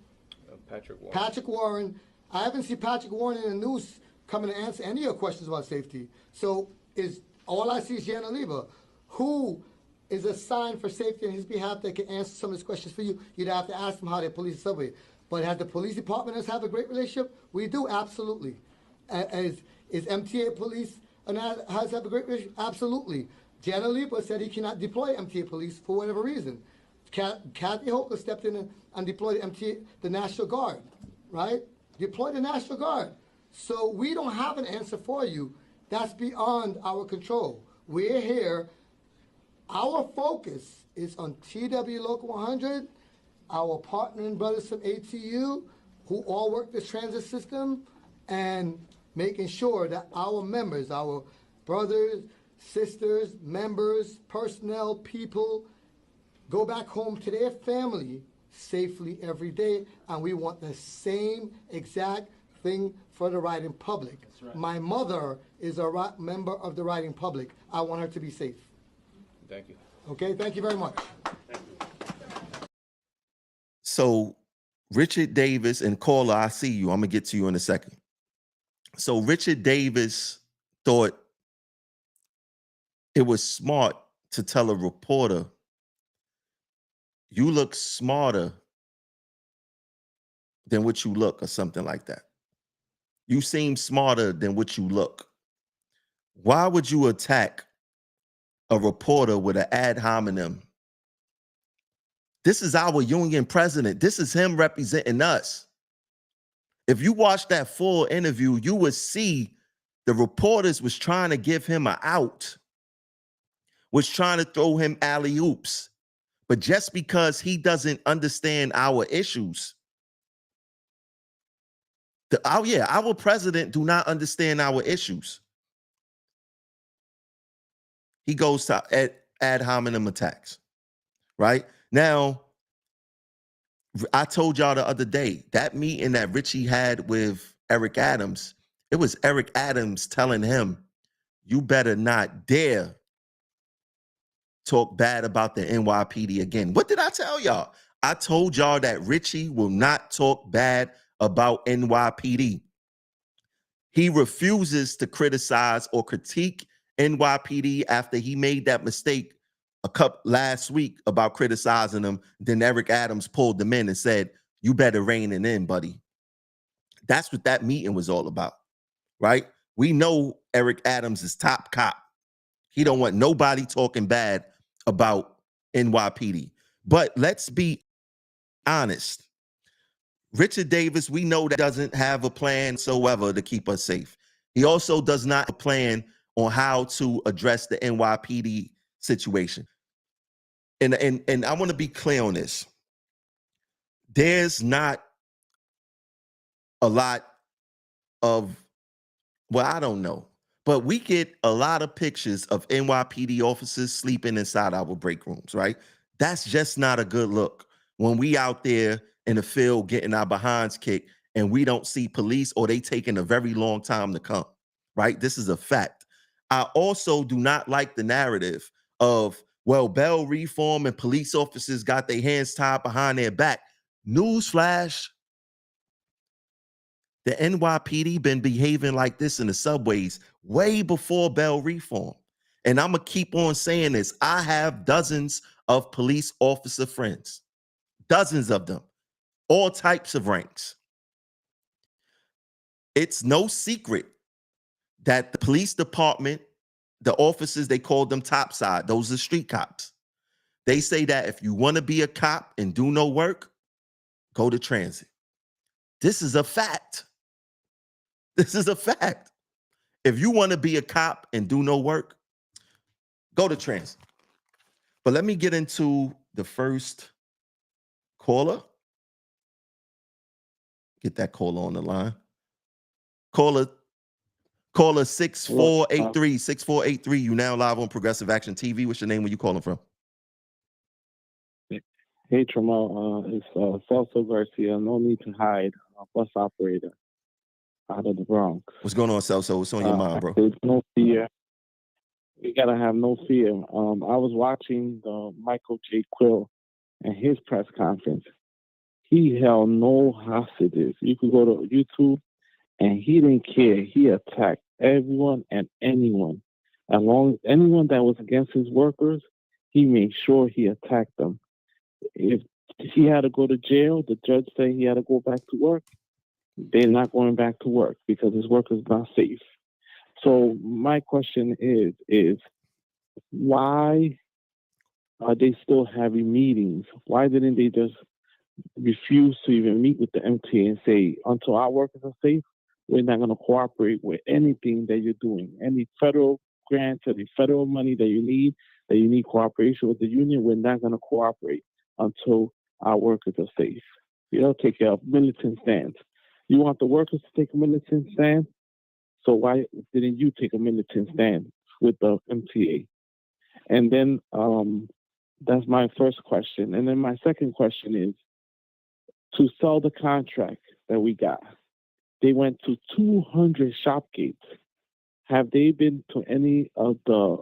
Patrick Warren. Patrick Warren. I haven't seen Patrick Warren in the news coming to answer any of your questions about safety. So all I see is Jan Oliva. Who is assigned for safety on his behalf that can answer some of these questions for you? You'd have to ask them how they police the subway. But has the police department have a great relationship? We do, absolutely. Is MTA police has have a great relationship? Absolutely. Jan Oliva said he cannot deploy MTA police for whatever reason. Kathy Hochul stepped in and deployed the National Guard, right? Deployed the National Guard. So we don't have an answer for you. That's beyond our control. We're here. Our focus is on TW Local 100, our partner and brothers from ATU, who all work this transit system, and making sure that our members, our brothers, sisters, members, personnel, people, go back home to their family safely every day, and we want the same exact thing for the riding public. Right. My mother is a member of the riding public. I want her to be safe. Thank you. Okay, thank you very much. So Richard Davis and caller, I see you. I'm gonna get to you in a second. So Richard Davis thought it was smart to tell a reporter, you look smarter than what you look, or something like that. You seem smarter than what you look. Why would you attack a reporter with an ad hominem This is our union president. This is him representing us. If you watch that full interview, you would see the reporters was trying to give him an out, was trying to throw him alley-oops. But just because he doesn't understand our issues, our president do not understand our issues. He goes to ad hominem attacks, right? Now, I told y'all the other day, that meeting that Richie had with Eric Adams, it was Eric Adams telling him, you better not dare talk bad about the NYPD again. What did I tell y'all? I told y'all that Richie will not talk bad about NYPD. He refuses to criticize or critique NYPD after he made that mistake last week about criticizing them. Then Eric Adams pulled them in and said, you better rein it in, buddy. That's what that meeting was all about, right? We know Eric Adams is top cop. He don't want nobody talking bad about NYPD. But let's be honest. Richard Davis, we know that doesn't have a plan whatsoever to keep us safe. He also does not have a plan on how to address the NYPD situation. And I want to be clear on this. There's not a lot of, well, I don't know, but we get a lot of pictures of NYPD officers sleeping inside our break rooms, right? That's just not a good look when we out there in the field getting our behinds kicked and we don't see police, or they taking a very long time to come, right? This is a fact. I also do not like the narrative of, well, bail reform and police officers got their hands tied behind their back. Newsflash, the NYPD been behaving like this in the subways way before bail reform. And I'm going to keep on saying this. I have dozens of police officer friends, dozens of them, all types of ranks. It's no secret that the police department, the officers, they call them topside. Those are street cops. They say that if you want to be a cop and do no work, go to transit. This is a fact. This is a fact. If you want to be a cop and do no work, go to transit. But let me get into the first caller. Get that caller on the line. Caller 6483, 6483. You now live on Progressive Action TV. What's your name? Where you calling from? Hey, Tramal. It's Celso Garcia. No need to hide. Bus operator out of the Bronx. What's going on, Celso? What's on your mind, bro? There's no fear. We gotta have no fear. I was watching the Michael J. Quill and his press conference. He held no hostages. You could go to YouTube, and he didn't care. He attacked everyone and anyone. As long as anyone that was against his workers, he made sure he attacked them. If he had to go to jail, the judge said he had to go back to work. They're not going back to work because his work is not safe. So my question is why are they still having meetings? Why didn't they just refuse to even meet with the MTA and say, until our workers are safe, we're not going to cooperate with anything that you're doing. Any federal grants, any federal money that you need cooperation with the union, we're not going to cooperate until our workers are safe. You know, take a militant stance. You want the workers to take a militant stand? So why didn't you take a militant stand with the MTA? And then that's my first question. And then my second question is, to sell the contract that we got, they went to 200 shop gates. Have they been to any of the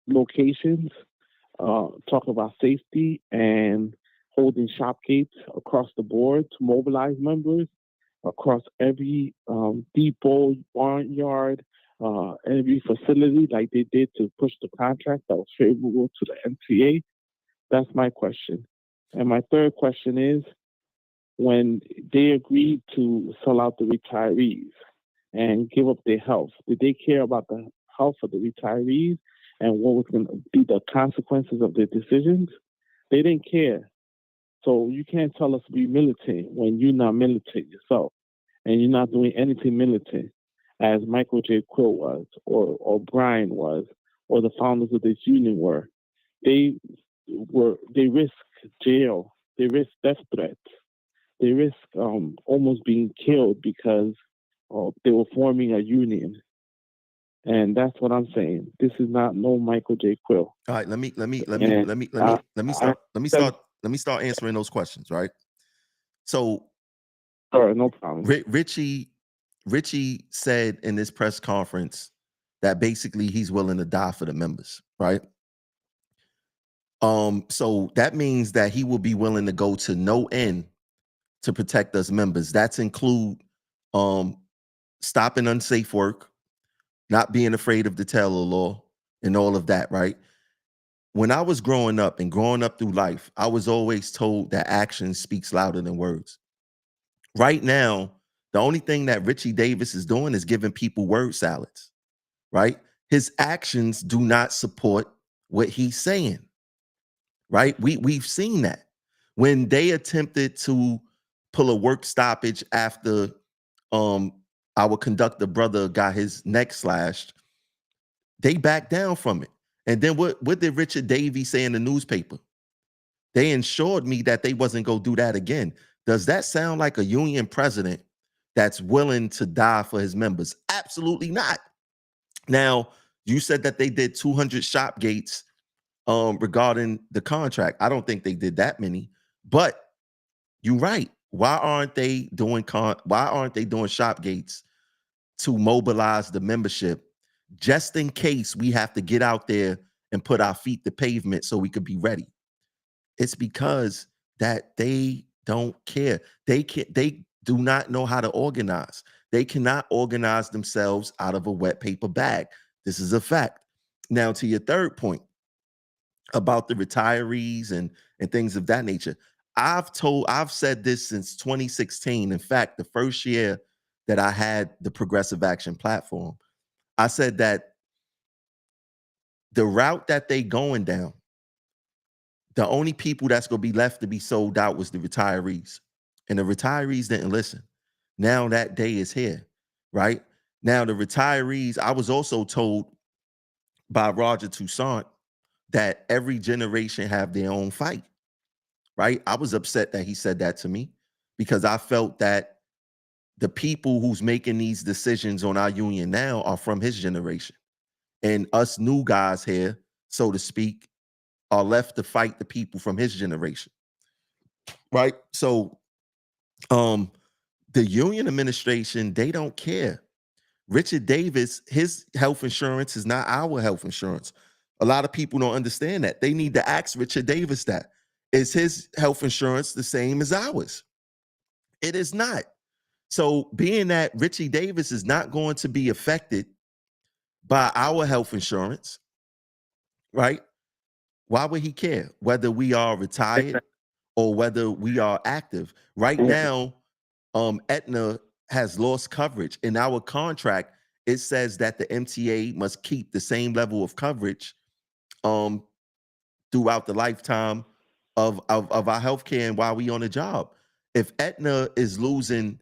locations talking about safety and holding shop gates across the board to mobilize members across every depot, barnyard, every facility like they did to push the contract that was favorable to the MTA? That's my question. And my third question is, when they agreed to sell out the retirees and give up their health, did they care about the health of the retirees and what was going to be the consequences of their decisions? They didn't care. So you can't tell us to be militant when you're not militant yourself, and you're not doing anything militant, as Michael J. Quill was, or Brian was, or the founders of this union were. They risk jail, they risk death threats, they risk almost being killed because they were forming a union. And that's what I'm saying. This is not no Michael J. Quill. All right, let me start answering those questions, right? So Sure, no problem. Richie said in this press conference that basically he's willing to die for the members, right? So that means that he will be willing to go to no end to protect us members. That's include stopping unsafe work, not being afraid of the Taylor law, and all of that, right? When I was growing up through life, I was always told that action speaks louder than words. Right now, the only thing that Richie Davis is doing is giving people word salads, right? His actions do not support what he's saying, right? We've seen that. When they attempted to pull a work stoppage after our conductor brother got his neck slashed, they backed down from it. And then what did Richard Davies say in the newspaper? They ensured me that they wasn't going to do that again. Does that sound like a union president that's willing to die for his members? Absolutely not. Now, you said that they did 200 shop gates regarding the contract. I don't think they did that many, but you're right. Why aren't they doing shop gates to mobilize the membership just in case we have to get out there and put our feet to pavement so we could be ready? It's because that they don't care. They do not know how to organize. They cannot organize themselves out of a wet paper bag. This is a fact. Now, to your third point about the retirees and things of that nature, I've said this since 2016. In fact, the first year that I had the Progressive Action platform, I said that the route that they going down, the only people that's going to be left to be sold out was the retirees. And the retirees didn't listen. Now that day is here, right? Now the retirees, I was also told by Roger Toussaint that every generation have their own fight, right? I was upset that he said that to me because I felt that the people who's making these decisions on our union now are from his generation. And us new guys here, so to speak, are left to fight the people from his generation, right? So the union administration, they don't care. Richard Davis, his health insurance is not our health insurance. A lot of people don't understand that. They need to ask Richard Davis that. Is his health insurance the same as ours? It is not. So being that Richie Davis is not going to be affected by our health insurance, right? Why would he care whether we are retired or whether we are active? Right now, Aetna has lost coverage. In our contract, it says that the MTA must keep the same level of coverage throughout the lifetime of our healthcare and while we on the job. If Aetna is losing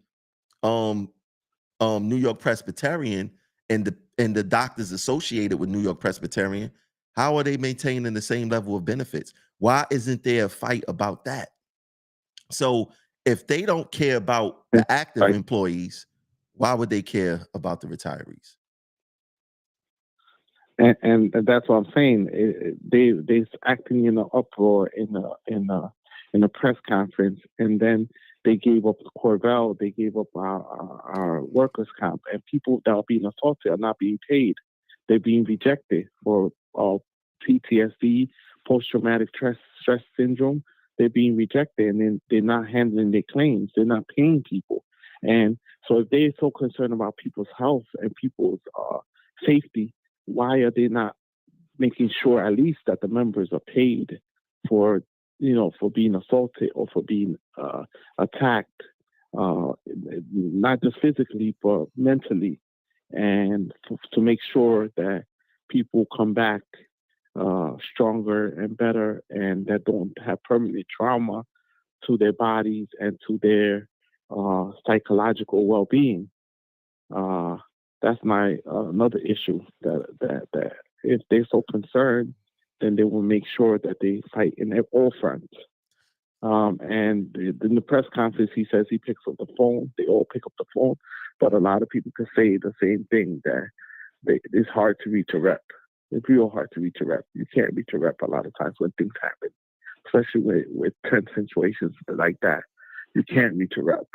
New York Presbyterian and the doctors associated with New York Presbyterian, how are they maintaining the same level of benefits? Why isn't there a fight about that? So if they don't care about the active employees, why would they care about the retirees? And that's what I'm saying. They're acting in an uproar in a press conference, and then they gave up Corvell, they gave up our workers' comp, and people that are being assaulted are not being paid. They're being rejected for PTSD, post-traumatic stress syndrome. They're being rejected, and then they're not handling their claims. They're not paying people. And so if they're so concerned about people's health and people's safety, why are they not making sure at least that the members are paid for being assaulted or for being attacked, not just physically, but mentally, and to make sure that people come back stronger and better and that don't have permanent trauma to their bodies and to their psychological well-being. That's my another issue that if they're so concerned, then they will make sure that they fight in all fronts. And in the press conference, he says he picks up the phone. They all pick up the phone, but a lot of people can say the same thing, that it's hard to reach a rep. It's real hard to reach a rep. You can't reach a rep a lot of times when things happen, especially with tense situations like that. You can't reach a rep,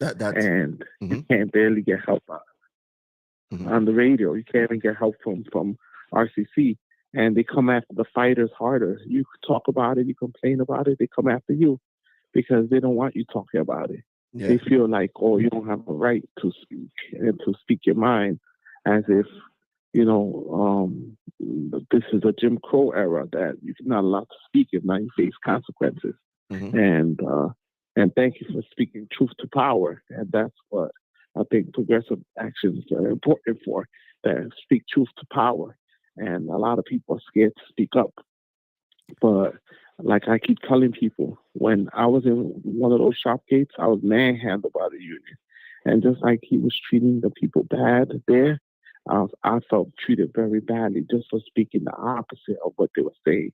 and you can't barely get help on the radio. You can't even get help from RCC. And they come after the fighters harder. You talk about it, you complain about it, they come after you because they don't want you talking about it. Yeah. They feel like, oh, you don't have a right to speak and to speak your mind, as if, this is a Jim Crow era that you're not allowed to speak if not you face consequences. And thank you for speaking truth to power. And that's what I think progressive actions are important for, that speak truth to power. And a lot of people are scared to speak up. But like I keep telling people, when I was in one of those shop gates, I was manhandled by the union. And just like he was treating the people bad there, I felt treated very badly just for speaking the opposite of what they were saying.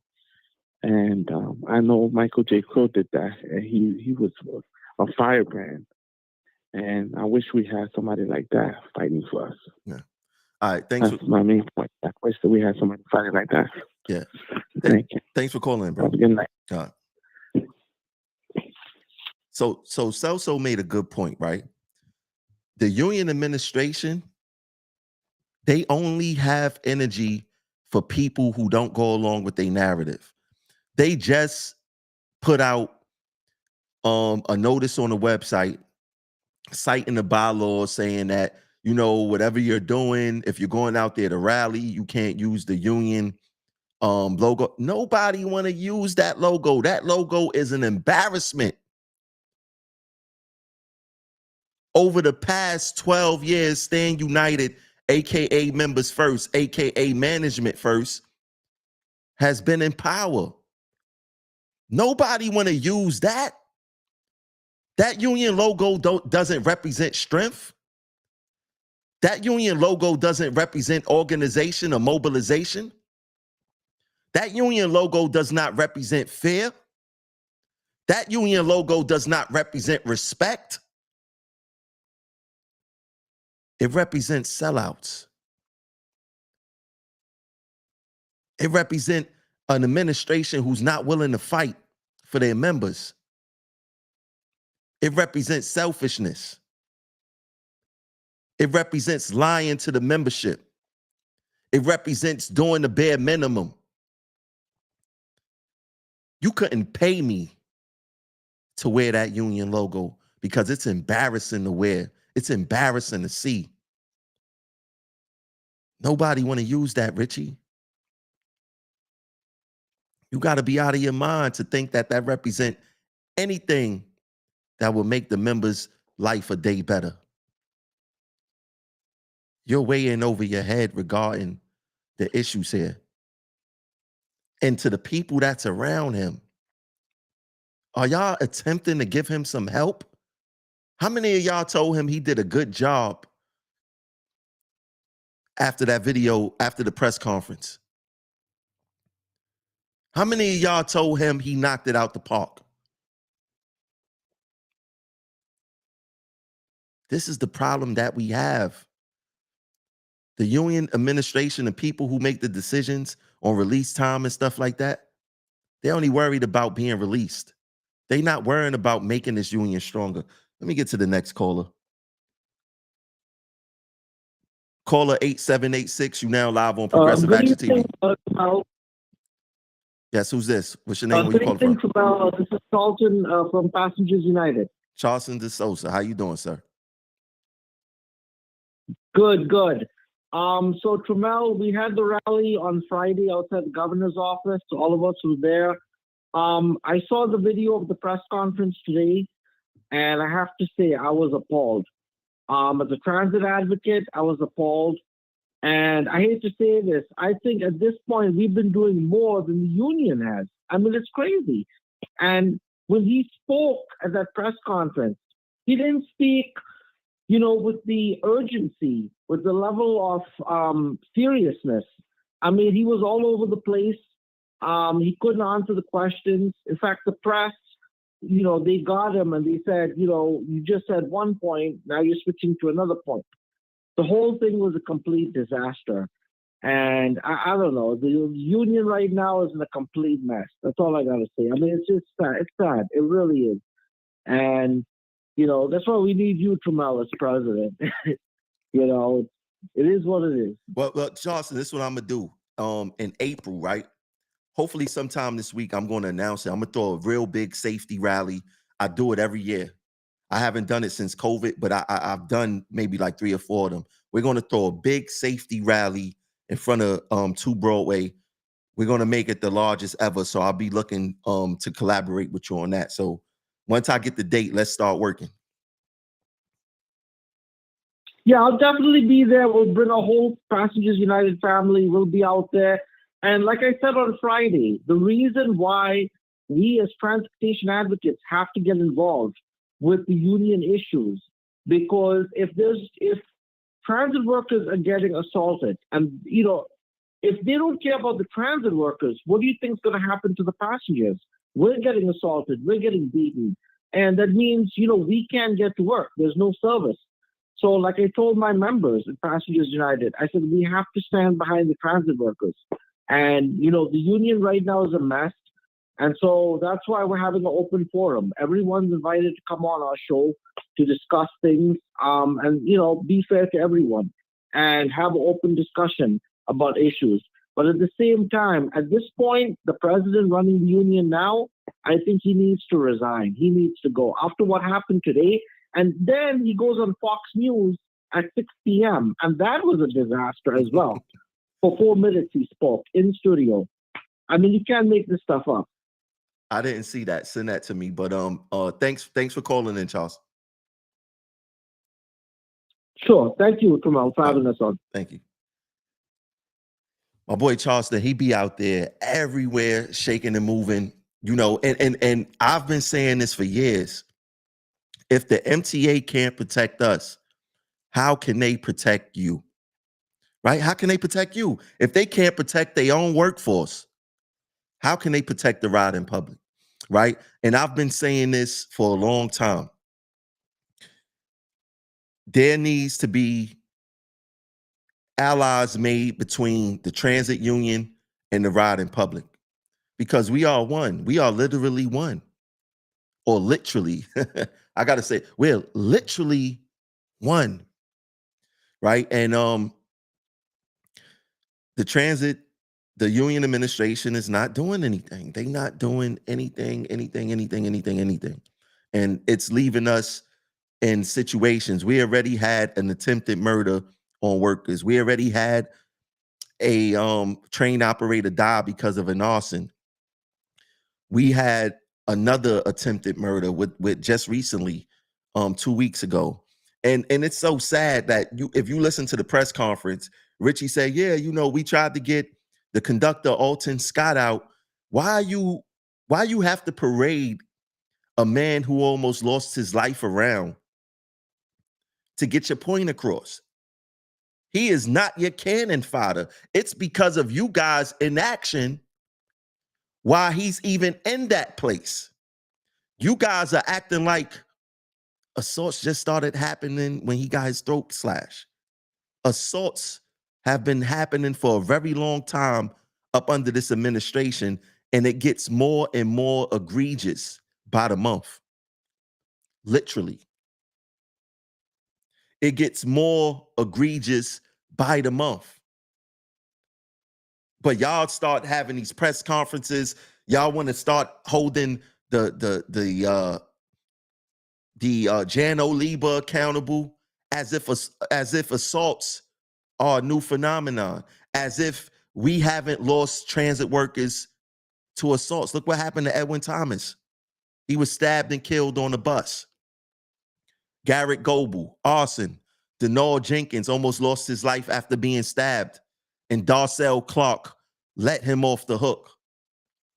And I know Michael J. Quill did that, and he was a firebrand. And I wish we had somebody like that fighting for us. Yeah. All right, thanks. That's my main point. I wish that we had somebody fighting like that. Yeah. Thank you. Thanks for calling, bro. Have a good night. So Celso made a good point, right? The union administration, they only have energy for people who don't go along with their narrative. They just put out a notice on the website citing the bylaws saying that, whatever you're doing, if you're going out there to rally, you can't use the union logo. Nobody want to use that logo. That logo is an embarrassment. Over the past 12 years, Stand United, AKA Members First, AKA Management First, has been in power. Nobody want to use that. That union logo doesn't represent strength. That union logo doesn't represent organization or mobilization. That union logo does not represent fear. That union logo does not represent respect. It represents sellouts. It represents an administration who's not willing to fight for their members. It represents selfishness. It represents lying to the membership. It represents doing the bare minimum. You couldn't pay me to wear that union logo because it's embarrassing to wear. It's embarrassing to see. Nobody want to use that, Richie. You got to be out of your mind to think that represents anything that will make the members' life a day better. You're way in over your head regarding the issues here. And to the people that's around him, are y'all attempting to give him some help? How many of y'all told him he did a good job after that video, after the press conference? How many of y'all told him he knocked it out the park? This is the problem that we have. The union administration, the people who make the decisions on release time and stuff like that, they're only worried about being released. They're not worrying about making this union stronger. Let me get to the next caller. Caller 8786, you now live on Progressive Action TV. Yes, who's this? What's your name? Where you calling from? This is Charlton from Passengers United. Charlton DeSosa. How you doing, sir? Good. So Trammell, we had the rally on Friday outside the governor's office. So all of us were there. I saw the video of the press conference today, and I have to say I was appalled. As a transit advocate, I was appalled. And I hate to say this, I think at this point we've been doing more than the union has. I mean, it's crazy. And when he spoke at that press conference, he didn't speak, with the urgency, with the level of seriousness. I mean, he was all over the place. He couldn't answer the questions. In fact, the press, they got him and they said, you just said one point, now you're switching to another point. The whole thing was a complete disaster. And I don't know, the union right now is in a complete mess. That's all I got to say. I mean, it's just sad. It's sad. It really is. And, that's why we need you, Trammell, as president. It is what it is. Well, Johnson, this is what I'm going to do in April, right? Hopefully sometime this week, I'm going to announce it. I'm going to throw a real big safety rally. I do it every year. I haven't done it since COVID, but I've done maybe like 3 or 4 of them. We're going to throw a big safety rally in front of 2 Broadway. We're going to make it the largest ever. So I'll be looking to collaborate with you on that. So once I get the date, let's start working. Yeah, I'll definitely be there. We'll bring a whole Passengers United family. We'll be out there. And like I said on Friday, the reason why we as transportation advocates have to get involved with the union issues, because if transit workers are getting assaulted and, if they don't care about the transit workers, what do you think is going to happen to the passengers? We're getting assaulted. We're getting beaten. And that means, we can't get to work. There's no service. So like I told my members at Passengers United, I said, we have to stand behind the transit workers. And, the union right now is a mess. And so that's why we're having an open forum. Everyone's invited to come on our show to discuss things and, be fair to everyone and have an open discussion about issues. But at the same time, at this point, the president running the union now, I think he needs to resign. He needs to go after what happened today. And then he goes on Fox News at 6 p.m. And that was a disaster as well. For 4 minutes he spoke in studio. I mean, you can't make this stuff up. I didn't see that. Send that to me. But thanks for calling in, Charles. Sure. Thank you, Kamal, for having us on. Thank you. My boy Charleston, he be out there everywhere, shaking and moving, and I've been saying this for years. If the MTA can't protect us, how can they protect you? Right? How can they protect you? If they can't protect their own workforce, how can they protect the riding public? Right? And I've been saying this for a long time. There needs to be allies made between the transit union and the riding public, because we are one. We are literally one. Or literally, I got to say, we're literally one. Right? And the union administration is not doing anything. They're not doing anything. And it's leaving us in situations. We already had an attempted murder on workers. We already had a train operator die because of an arson. We had another attempted murder with just recently, 2 weeks ago. And it's so sad that if you listen to the press conference, Richie said, yeah, we tried to get the conductor Alton Scott out. Why you have to parade a man who almost lost his life around to get your point across? He is not your cannon fodder. It's because of you guys' inaction why he's even in that place. You guys are acting like assaults just started happening when he got his throat slashed. Assaults have been happening for a very long time up under this administration, and it gets more and more egregious by the month. Literally. It gets more egregious by the month. But y'all start having these press conferences. Y'all want to start holding the Jan Oliva accountable as if assaults are a new phenomenon, as if we haven't lost transit workers to assaults. Look what happened to Edwin Thomas. He was stabbed and killed on a bus. Garrett Goebel, arson. Denard Jenkins almost lost his life after being stabbed, and Darcel Clark let him off the hook.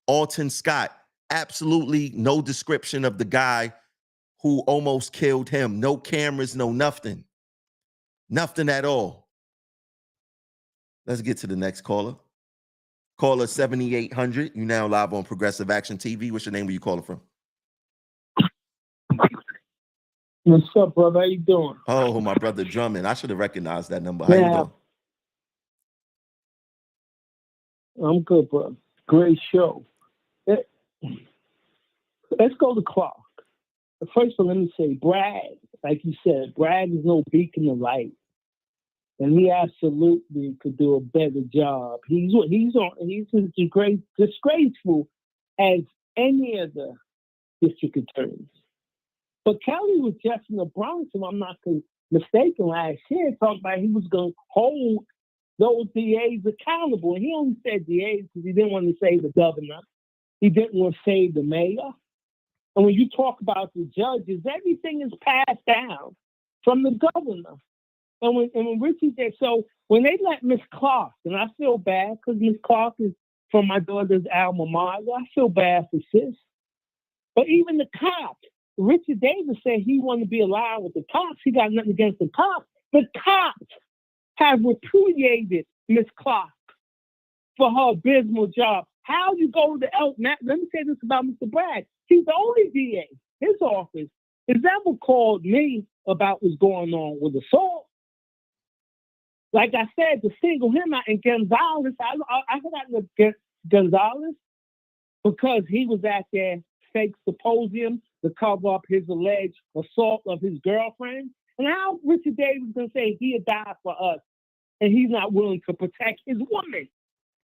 Alton Scott Absolutely no description of the guy who almost killed him. No cameras, no nothing. Nothing at all. Let's get to the next caller. Caller 7800. You now live on Progressive Action TV. What's your name? Where you calling from? What's up, brother? How you doing? Oh, my brother Drummond. I should have recognized that number. How you doing? I'm good, bro. Great show. Let's go to Clark. First of all, let me say, Bragg, like you said, Bragg is no beacon of light. And he absolutely could do a better job. He's as disgraceful as any of the district attorneys. But Kelly was just in the Bronx, if I'm not mistaken, last year, talking about he was going to hold those DAs accountable. And he only said DAs because he didn't want to save the governor. He didn't want to save the mayor. And when you talk about the judges, everything is passed down from the governor. And when Richie did, so when they let Miss Clark, and I feel bad because Miss Clark is from my daughter's alma mater, I feel bad for sis. But even the cops, Richard Davis said he wanted to be aligned with the cops. He got nothing against the cops. The cops have repudiated Miss Clark for her abysmal job. How you go to let me say this about Mr. Bragg. He's the only DA, his office, has ever called me about what's going on with assault. Like I said, to single him out, and Gonzalez, I forgot against Gonzalez because he was at their fake symposium to cover up his alleged assault of his girlfriend. And how Richard Davis can say he'll die for us and he's not willing to protect his woman.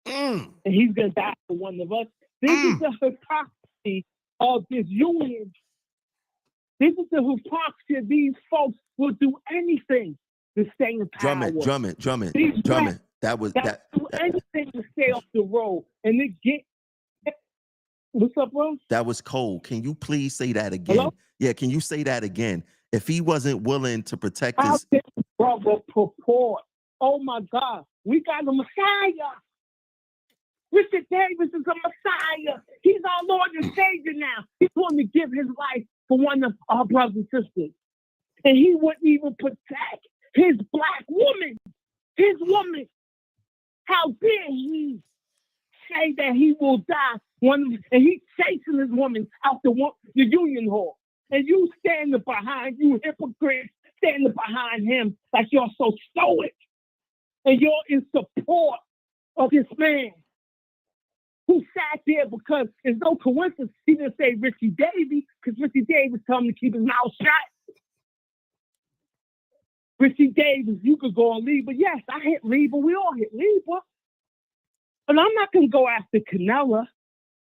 And he's going to die for one of us. This is the hypocrisy of this union. This is the hypocrisy of these folks will do anything to stay in power. Drummond. That was that. Do anything to stay off the road. And they get. What's up, bro? That was cold. Can you please say that again? Hello? Yeah, can you say that again? If he wasn't willing to protect How his did brother purport? Oh my God, we got a Messiah. Richard Davis is a Messiah. He's our Lord and Savior now. He's going to give his life for one of our brothers and sisters. And he wouldn't even protect his black woman. His woman. How dare he say that he will die? And he's chasing his woman out the union hall. And you standing behind, you hypocrites, standing behind him like you're so stoic. And you're in support of this man who sat there because it's no coincidence he didn't say Richie Davis because Richie Davis told him to keep his mouth shut. Richie Davis, you could go on Lieber. Yes, I hit Lieber. We all hit Lieber. But I'm not going to go after Canella,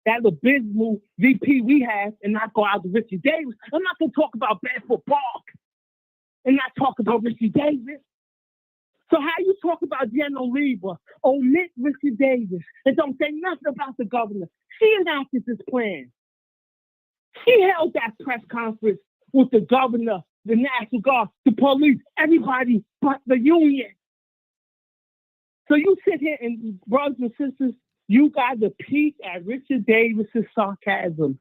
that abysmal VP we have, and not go after Richie Davis. I'm not going to talk about Bedford Park and not talk about Richie Davis. So how you talk about General Lieber, omit Richard Davis, and don't say nothing about the governor? She enacted this plan. She held that press conference with the governor, the National Guard, the police, everybody but the union. So you sit here and, brothers and sisters, you got to peek at Richard Davis's sarcasm.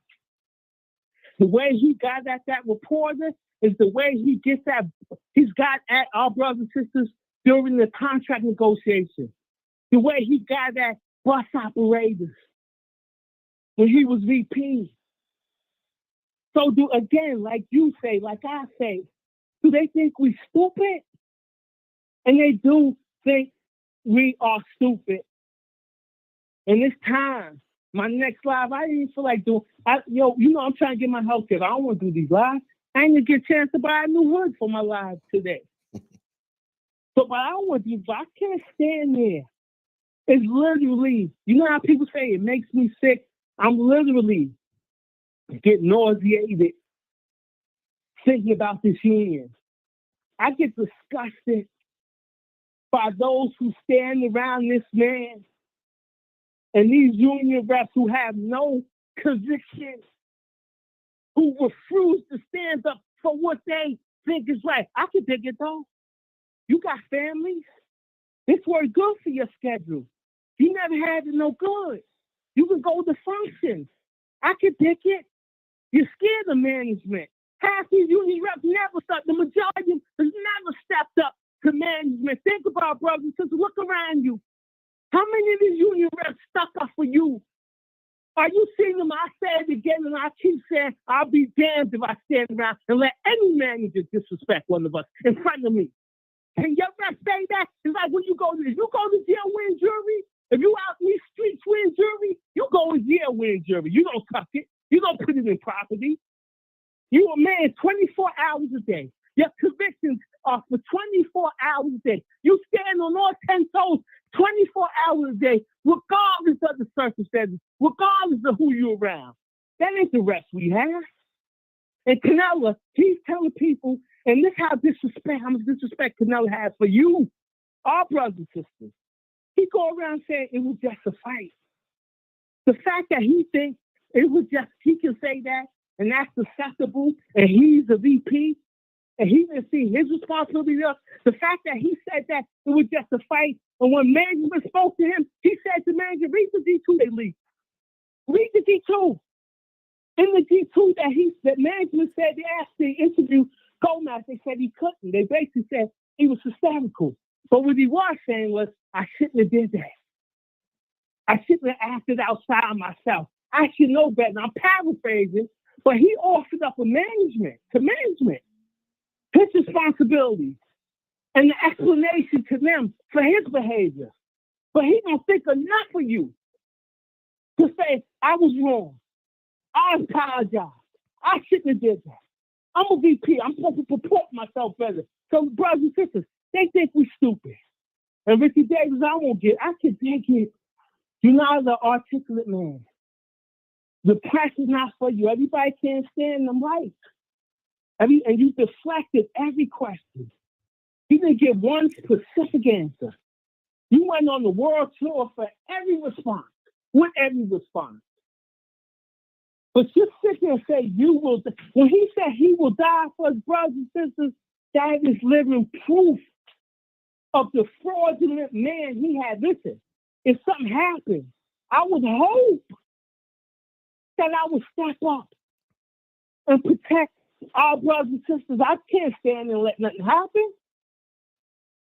The way he got at that reporter is the way he's got at our brothers and sisters during the contract negotiation, the way he got at bus operators when he was VP. So again, like you say, like I say, do they think we stupid? And they do think we are stupid. And it's time. My next live, I didn't feel like doing, I'm trying to get my health care. I don't want to do these lives. I ain't gonna get a chance to buy a new hood for my live today. So, but I don't want to do, I can't stand there. It's literally, you know how people say it makes me sick? I'm literally getting nauseated thinking about this union. I get disgusted by those who stand around this man and these union reps who have no conviction, who refuse to stand up for what they think is right. I can dig it though. You got families. This work good for your schedule. You never had it no good. You can go to functions. I can take it. You're scared of management. Half these union reps never stepped. The majority has never stepped up to management. Think about it, brothers and sisters. Look around you. How many of these union reps stuck up for you? Are you seeing them? I say it again, and I keep saying, I'll be damned if I stand around and let any manager disrespect one of us in front of me. Can your rep say that? It's like when you go to jail wearing jury. If you out in these streets wearing jury, you go in jail wearing jury. You don't tuck it. You don't put it in property. You a man 24 hours a day. Your convictions are for 24 hours a day. You stand on all 10 toes 24 hours a day, regardless of the circumstances, regardless of who you're around. That ain't the rest we have. And Canella, he's telling people, and this how much disrespect Canella has for you, our brothers and sisters. He go around saying it was just a fight. The fact that he thinks he can say that, and that's acceptable, and he's a VP, and he didn't see his responsibility there. The fact that he said that it was just a fight, and when management spoke to him, he said to manager, read the D2 they leaked. Read the D2. In the D2 that management said, they asked the interview Gomez, they said he couldn't. They basically said he was hysterical. But what he was saying was, I shouldn't have did that. I shouldn't have acted outside myself. I should know better. And I'm paraphrasing, but he offered up to management, his responsibilities and the explanation to them for his behavior. But he don't think enough of you to say, I was wrong. I apologize. I shouldn't have did that. I'm a VP. I'm supposed to purport myself better. So brothers and sisters, they think we stupid. And Ricky Davis, I can take it. You're not an articulate man. The press is not for you. Everybody can't stand them right. And you deflected every question. You didn't give one specific answer. You went on the world tour for every response, with every response. But just sit there and say, when he said he will die for his brothers and sisters, that is living proof of the fraudulent man he had. Listen, if something happened, I would hope that I would step up and protect our brothers and sisters. I can't stand and let nothing happen.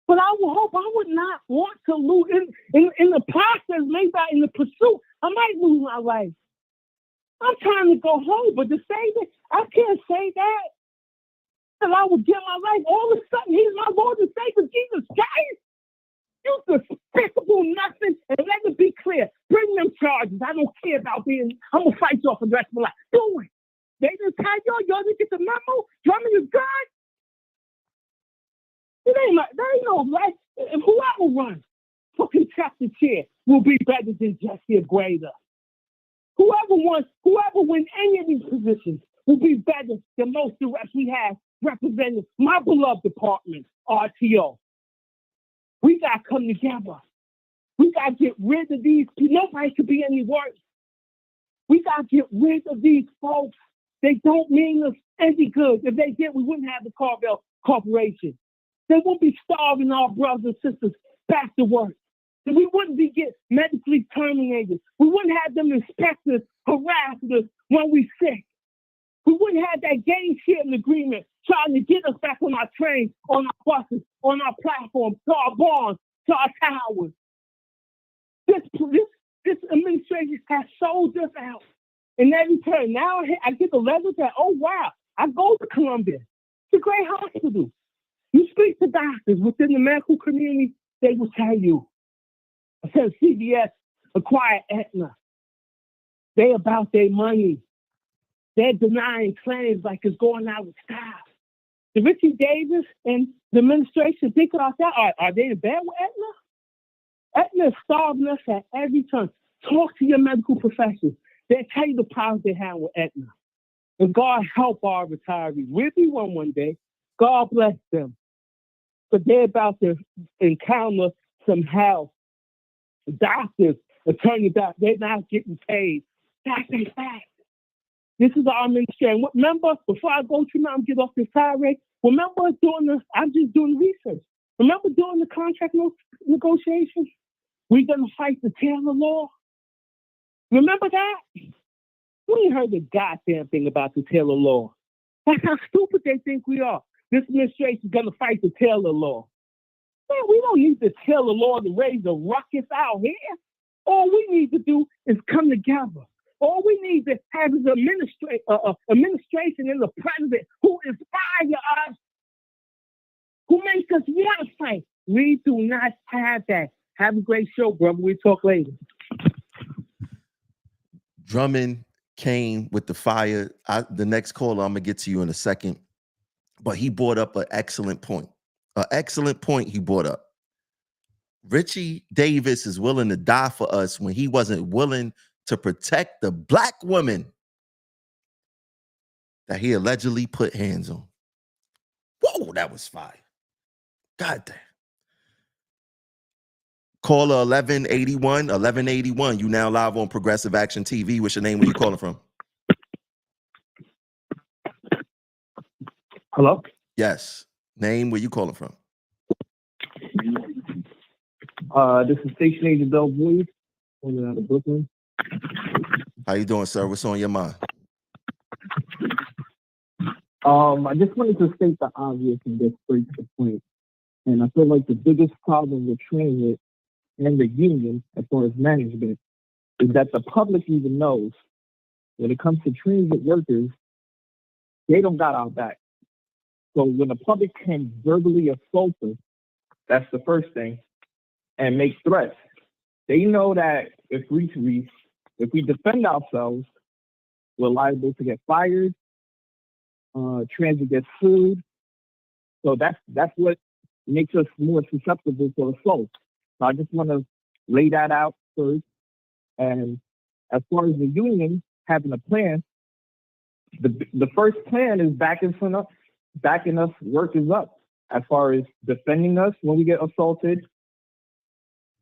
But I would hope I would not want to lose. In the process, maybe in the pursuit, I might lose my life. I'm trying to go home, but to say that, I can't say that. That I would give my life. All of a sudden, he's my Lord and Savior, Jesus Christ. You despicable nothing. And let it be clear. Bring them charges. I don't care about I'm going to fight you off for the rest of my life. Do it. They didn't tell y'all didn't get the memo. Drumming is good. There ain't no life. And whoever runs for contested chair will be better than Jesse Agueda. Whoever wins any of these positions will be better than most of the reps we have representing my beloved department, RTO. We got to come together. We got to get rid of these people. Nobody could be any worse. We got to get rid of these folks. They don't mean us any good. If they did, we wouldn't have the Carvel Corporation. They won't be starving our brothers and sisters back to work. We wouldn't be get medically terminated. We wouldn't have them inspectors harassing us when we sick. We wouldn't have that gain sharing agreement trying to get us back on our trains, on our buses, on our platforms, to our barns, to our towers. This administration has sold us out. In every turn, now I get the letter that, oh wow, I go to Columbia. It's a great hospital. You speak to doctors within the medical community, they will tell you. I said CVS acquired Aetna. They about their money. They're denying claims like it's going out of style. The Ricky Davis and the administration think about that. Are they in bed with Aetna? Aetna is starving us at every turn. Talk to your medical professionals. They'll tell you the problems they have with Aetna. And God help our retirees. We'll be one day. God bless them. But they're about to encounter some hell. Doctors, attorney doctors, they're not getting paid. That's a fact. This is our administration. Remember, before I go to now and get off this tirade, remember I'm just doing research. Remember doing the contract negotiations? We're going to fight the Taylor law. Remember that? We ain't heard the goddamn thing about the Taylor law. That's how stupid they think we are. This administration's gonna fight the Taylor law. Man, we don't need the Taylor law to raise a ruckus out here. All we need to do is come together. All we need to have is administration and the president who inspire us, who make us want to fight. We do not have that. Have a great show, brother. We'll talk later. Drummond came with the fire. The next caller, I'm going to get to you in a second. But he brought up an excellent point. An excellent point he brought up. Richie Davis is willing to die for us when he wasn't willing to protect the black woman that he allegedly put hands on. Whoa, that was fire. God damn. Caller 1181, you now live on Progressive Action TV. What's your name? Where you calling from? Hello? Yes. Name, where you calling from? This is Station Agent Bill Boyd, calling out of Brooklyn. How you doing, sir? What's on your mind? I just wanted to state the obvious and get straight to the point. And I feel like the biggest problem with transit and the union, as far as management, is that the public even knows when it comes to transit workers, they don't got our back. So when the public can verbally assault us, that's the first thing, and make threats. They know that if we defend ourselves, we're liable to get fired. Transit gets sued. So that's what makes us more susceptible to assault. So I just want to lay that out first. And as far as the union having a plan, the first plan is backing us workers up as far as defending us when we get assaulted,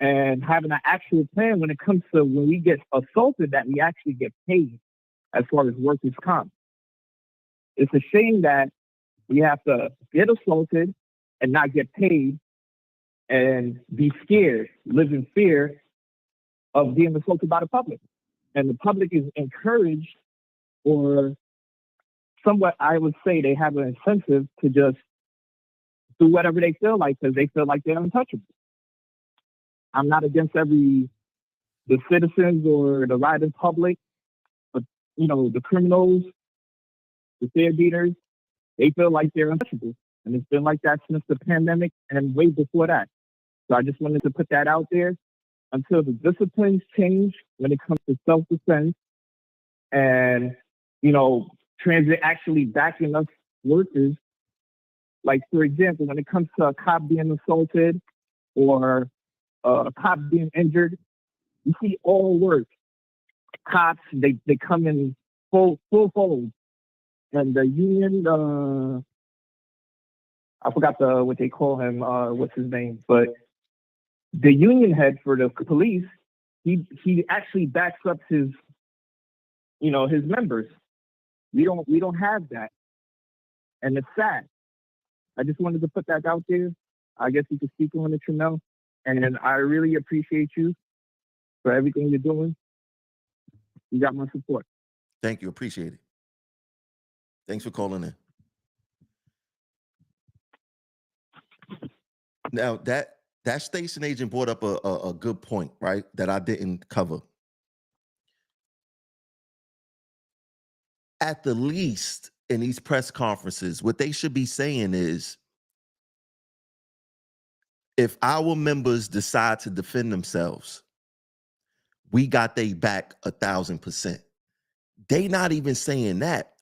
and having an actual plan when it comes to when we get assaulted that we actually get paid as far as workers' comp. It's a shame that we have to get assaulted and not get paid and be scared, live in fear of being assaulted by the public. And the public is encouraged, or somewhat, I would say they have an incentive to just do whatever they feel like because they feel like they're untouchable. I'm not against the citizens or the riding public, but, the criminals, the fair beaters, they feel like they're untouchable. And it's been like that since the pandemic and way before that. So I just wanted to put that out there. Until the disciplines change when it comes to self-defense and, transit actually backing us workers. Like, for example, when it comes to a cop being assaulted or a cop being injured, you see all work. Cops, they come in full fold. And the union, I forgot what they call him, what's his name, but the union head for the police, he actually backs up his members. We don't have that, and it's sad. I just wanted to put that out there. I guess you could speak on it, Tramel, and I really appreciate you for everything you're doing. You got my support. Thank you. Appreciate it. Thanks for calling in. Now that station agent brought up a good point, right? That I didn't cover. At the least, in these press conferences, what they should be saying is, if our members decide to defend themselves, we got they back 1,000%. They not even saying that.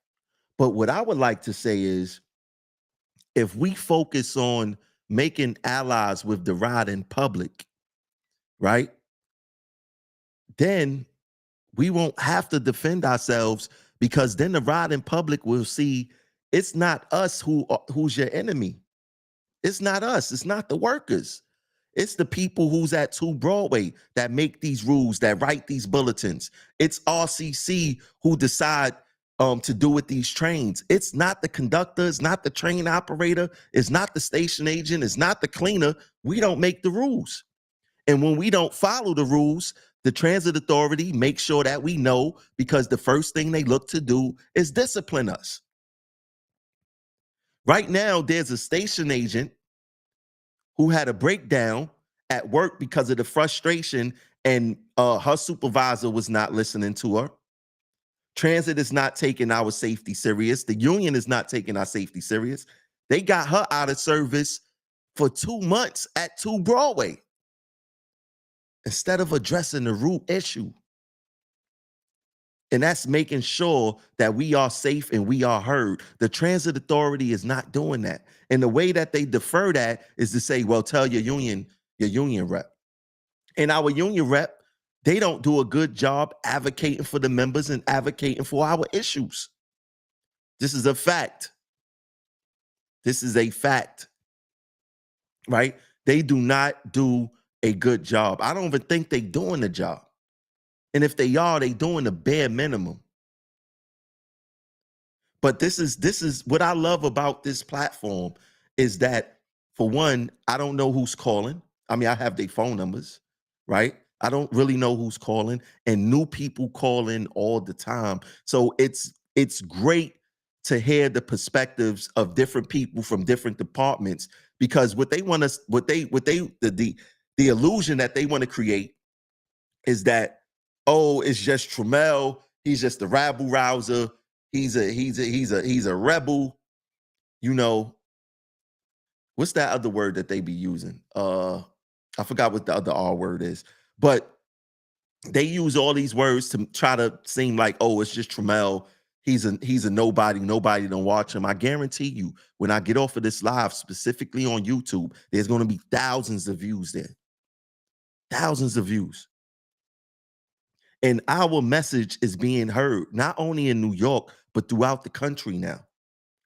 But what I would like to say is, if we focus on making allies with the riding public, right, then we won't have to defend ourselves, because then the riding public will see it's not us who's your enemy. It's not us. It's not the workers. It's the people who's at 2 Broadway that make these rules, that write these bulletins. It's RCC who decide to do with these trains. It's not the conductor. It's not the train operator. It's not the station agent. It's not the cleaner. We don't make the rules. And when we don't follow the rules, The transit authority makes sure that we know, because the first thing they look to do is discipline us. Right now, there's a station agent who had a breakdown at work because of the frustration, and her supervisor was not listening to her. Transit is not taking our safety serious. The union is not taking our safety serious. They got her out of service for 2 months at 2 Broadway instead of addressing the root issue. And that's making sure that we are safe and we are heard. The transit authority is not doing that. And the way that they defer that is to say, well, tell your union rep. And our union rep, they don't do a good job advocating for the members and advocating for our issues. This is a fact. This is a fact, right? They do not do a good job. I don't even think they're doing the job. And if they are, they doing the bare minimum. But this is what I love about this platform is that, for one, I don't know who's calling. I mean, I have their phone numbers, right? I don't really know who's calling, and new people call in all the time. So it's great to hear the perspectives of different people from different departments, because what they want us, the illusion that they want to create is that, oh, it's just Tramel, he's just a rabble rouser, he's a rebel, you know. What's that other word that they be using? I forgot what the other R word is, but they use all these words to try to seem like, oh, it's just Tramel. He's a nobody. Nobody don't watch him. I guarantee you, when I get off of this live, specifically on YouTube, there's going to be thousands of views there. Thousands of views. And our message is being heard, not only in New York, but throughout the country now.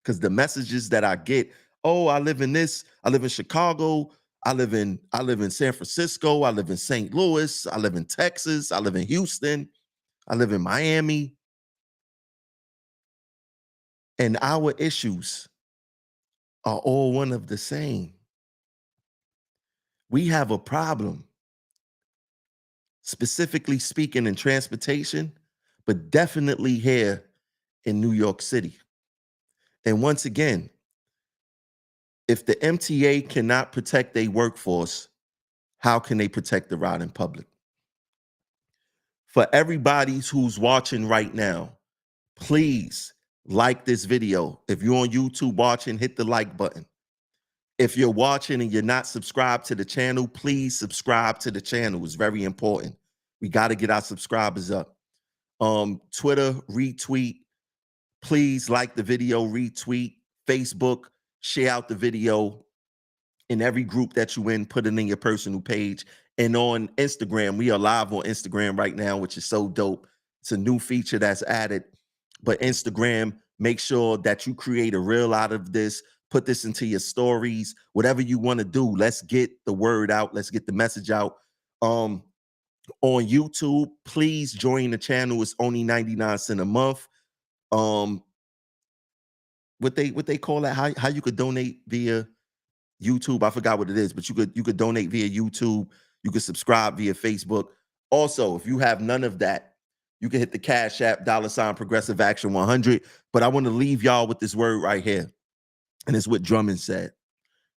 Because the messages that I get, oh, I live in Chicago, I live in San Francisco, I live in St. Louis, I live in Texas, I live in Houston, I live in Miami. And our issues are all one of the same. We have a problem, specifically speaking, in transportation, but definitely here in New York City. And once again, if the MTA cannot protect their workforce, how can they protect the riding public? For everybody who's watching right now, please like this video. If you're on YouTube watching, hit the like button. If you're watching and you're not subscribed to the channel, please subscribe to the channel. It's very important. We got to get our subscribers up. Twitter, retweet. Please like the video, retweet. Facebook, share out the video in every group that you in, put it in your personal page. And on Instagram, we are live on Instagram right now, which is so dope. It's a new feature that's added. But Instagram, make sure that you create a reel out of this, put this into your stories, whatever you want to do. Let's get the word out. Let's get the message out. On YouTube, please join the channel. It's only 99 cents a month. What they call that? How you could donate via YouTube? I forgot what it is, but you could donate via YouTube. You could subscribe via Facebook. Also, if you have none of that, you can hit the Cash App, $ Progressive Action 100. But I want to leave y'all with this word right here. And it's what Drummond said.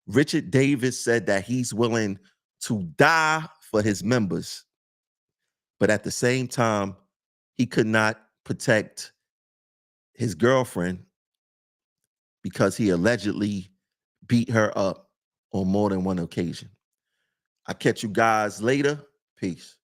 Richard Davis said that he's willing to die for his members. But at the same time, he could not protect his girlfriend because he allegedly beat her up on more than one occasion. I'll catch you guys later. Peace.